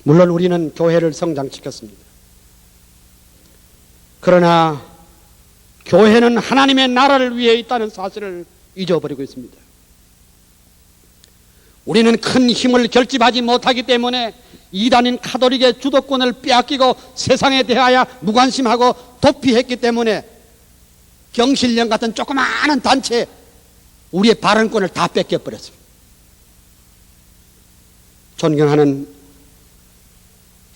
물론 우리는 교회를 성장시켰습니다. 그러나 교회는 하나님의 나라를 위해 있다는 사실을 잊어버리고 있습니다. 우리는 큰 힘을 결집하지 못하기 때문에 이단인 카톨릭의 주도권을 빼앗기고 세상에 대하여 무관심하고 도피했기 때문에 경실련 같은 조그마한 단체 우리의 발언권을 다 뺏겨버렸습니다. 존경하는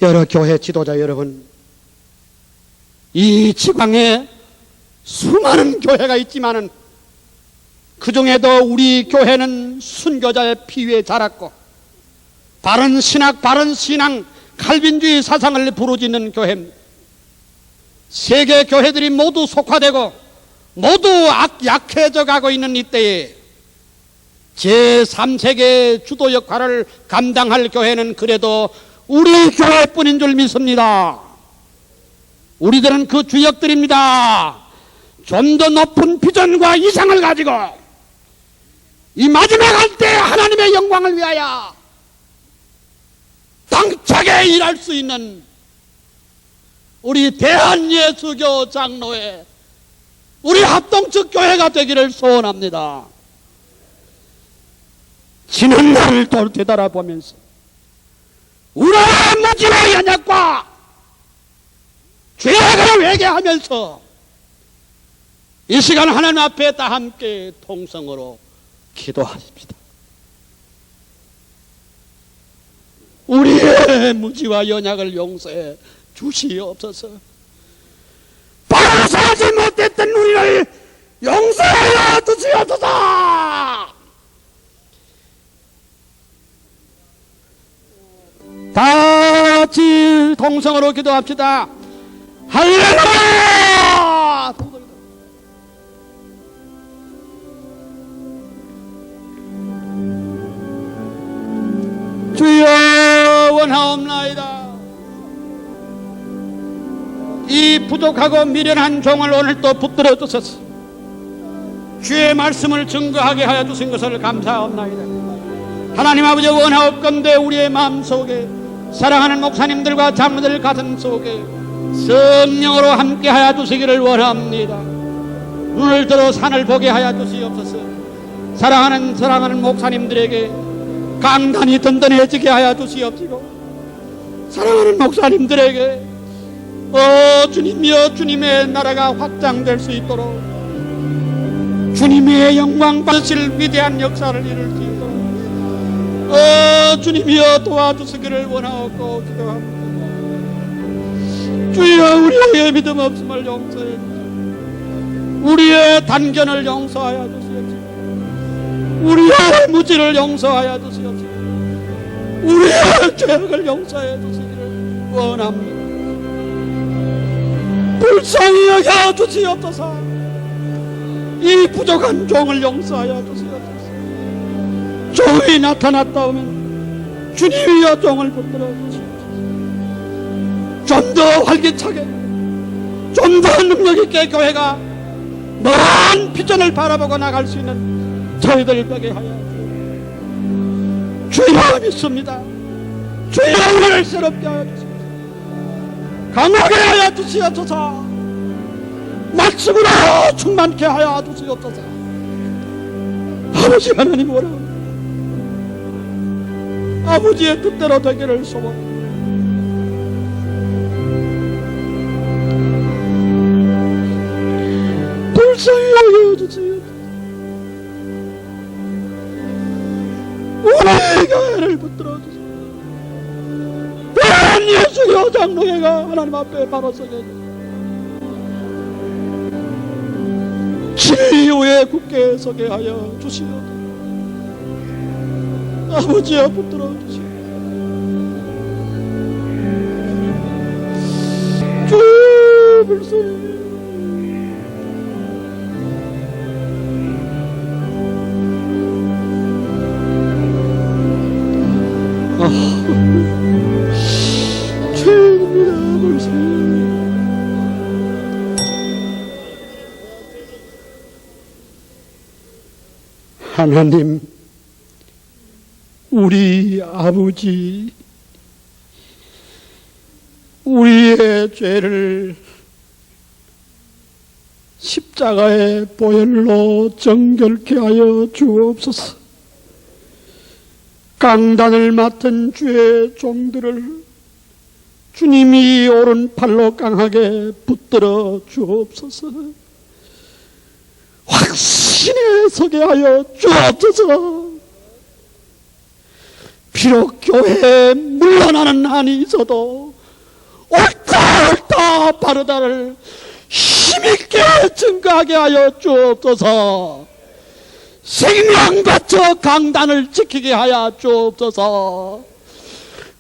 여러 교회 지도자 여러분, 이 지방에 수많은 교회가 있지만은 그 중에도 우리 교회는 순교자의 피 위에 자랐고 바른 신학, 바른 신앙, 칼빈주의 사상을 부르짖는 교회입니다. 세계 교회들이 모두 속화되고 모두 약해져 가고 있는 이때에 제3세계 주도 역할을 감당할 교회는 그래도 우리 교회뿐인 줄 믿습니다. 우리들은 그 주역들입니다. 좀 더 높은 비전과 이상을 가지고 이 마지막 할 때 하나님의 영광을 위하여 당차게 일할 수 있는 우리 대한예수교 장로회, 우리 합동측 교회가 되기를 소원합니다. 지난 날을 되돌아보면서 우리의 무지와 연약과 죄악을 회개하면서 이 시간 하나님 앞에 다 함께 통성으로 기도하십시다. 우리의 무지와 연약을 용서해 주시옵소서. 바로 살지 못했던 우리를 용서해 주시옵소서. 다 같이 통성으로 기도합시다. 할렐루야! 주여 원하옵나이다. 이 부족하고 미련한 종을 오늘 또 붙들어 주소서. 주의 말씀을 증거하게 하여 주신 것을 감사합나이다. 하나님 아버지 원하옵건대 우리의 마음속에 사랑하는 목사님들과 장로들 가슴 속에 성령으로 함께 하여 주시기를 원합니다. 눈을 들어 산을 보게 하여 주시옵소서. 사랑하는 목사님들에게 강단이 든든해지게 하여 주시옵시고, 사랑하는 목사님들에게 주님이여 주님의 나라가 확장될 수 있도록 주님의 영광 받으실 위대한 역사를 이룰 수 있도록 주님이여 도와주시기를 원하옵고 기도합니다. 주여 우리의 믿음 없음을 용서해 주시옵소서. 우리의 단견을 용서하여 주시옵소서. 우리의 무지를 용서하여 주시옵소서. 우리의 죄악을 용서해 주시기를 원합니다. 불쌍히 여겨 주시옵소서. 이 부족한 종을 용서하여 주시옵소서. 종이 나타났다 오면 주님이여 종을 붙들어 주시옵소서. 좀 더 활기차게, 좀 더 능력 있게 교회가 먼 비전을 바라보고 나갈 수 있는 저희들 되게 하여 주여 믿습니다. 주여 우리를 새롭게 하여 주시옵소서. 강하게 하여 주시옵소서. 말씀으로 충만케 하여 주시옵소서. 아버지 하나님 원하옵니다. 아버지의 뜻대로 되기를 소원합니다. 불쌍히 여겨주시옵소서. 우리 교회를 붙들어 주시옵소서. 대한 예수교 장로회가 하나님 앞에 바로 서게 해주시옵소서. 진리의 굳게 서게 하여 주시옵소서. 아버지여 붙들어 주시옵소서. 주 불쌍히 죄입니다. 불쌍히 하나님, 우리 아버지, 우리의 죄를 십자가의 보혈로 정결케 하여 주옵소서. 강단을 맡은 주의 종들을 주님이 오른팔로 강하게 붙들어 주옵소서. 확신에 서게 하여 주옵소서. 비록 교회에 물러나는 한이 있어도 옳다 바르다를 힘있게 증거하게 하여 주옵소서. 생명 바쳐 강단을 지키게 하여 주옵소서.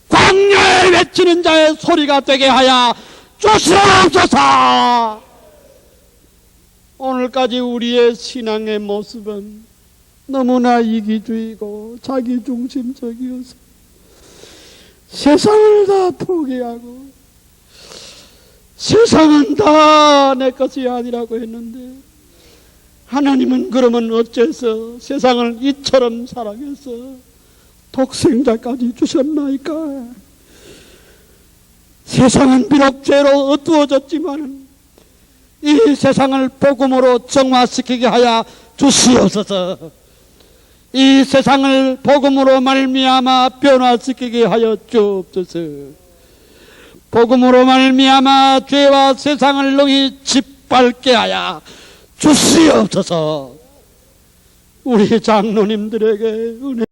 광야에 외치는 자의 소리가 되게 하여 주시옵소서. 오늘까지 우리의 신앙의 모습은 너무나 이기주의고 자기중심적이어서 세상을 다 포기하고 세상은 다 내 것이 아니라고 했는데, 하나님은 그러면 어째서 세상을 이처럼 사랑해서 독생자까지 주셨나이까? 세상은 비록 죄로 어두워졌지만 이 세상을 복음으로 정화시키게 하여 주시옵소서. 이 세상을 복음으로 말미암아 변화시키게 하여 주옵소서. 복음으로 말미암아 죄와 세상을 능히 짓밟게 하여 주시옵소서. 우리 장로님들에게 은혜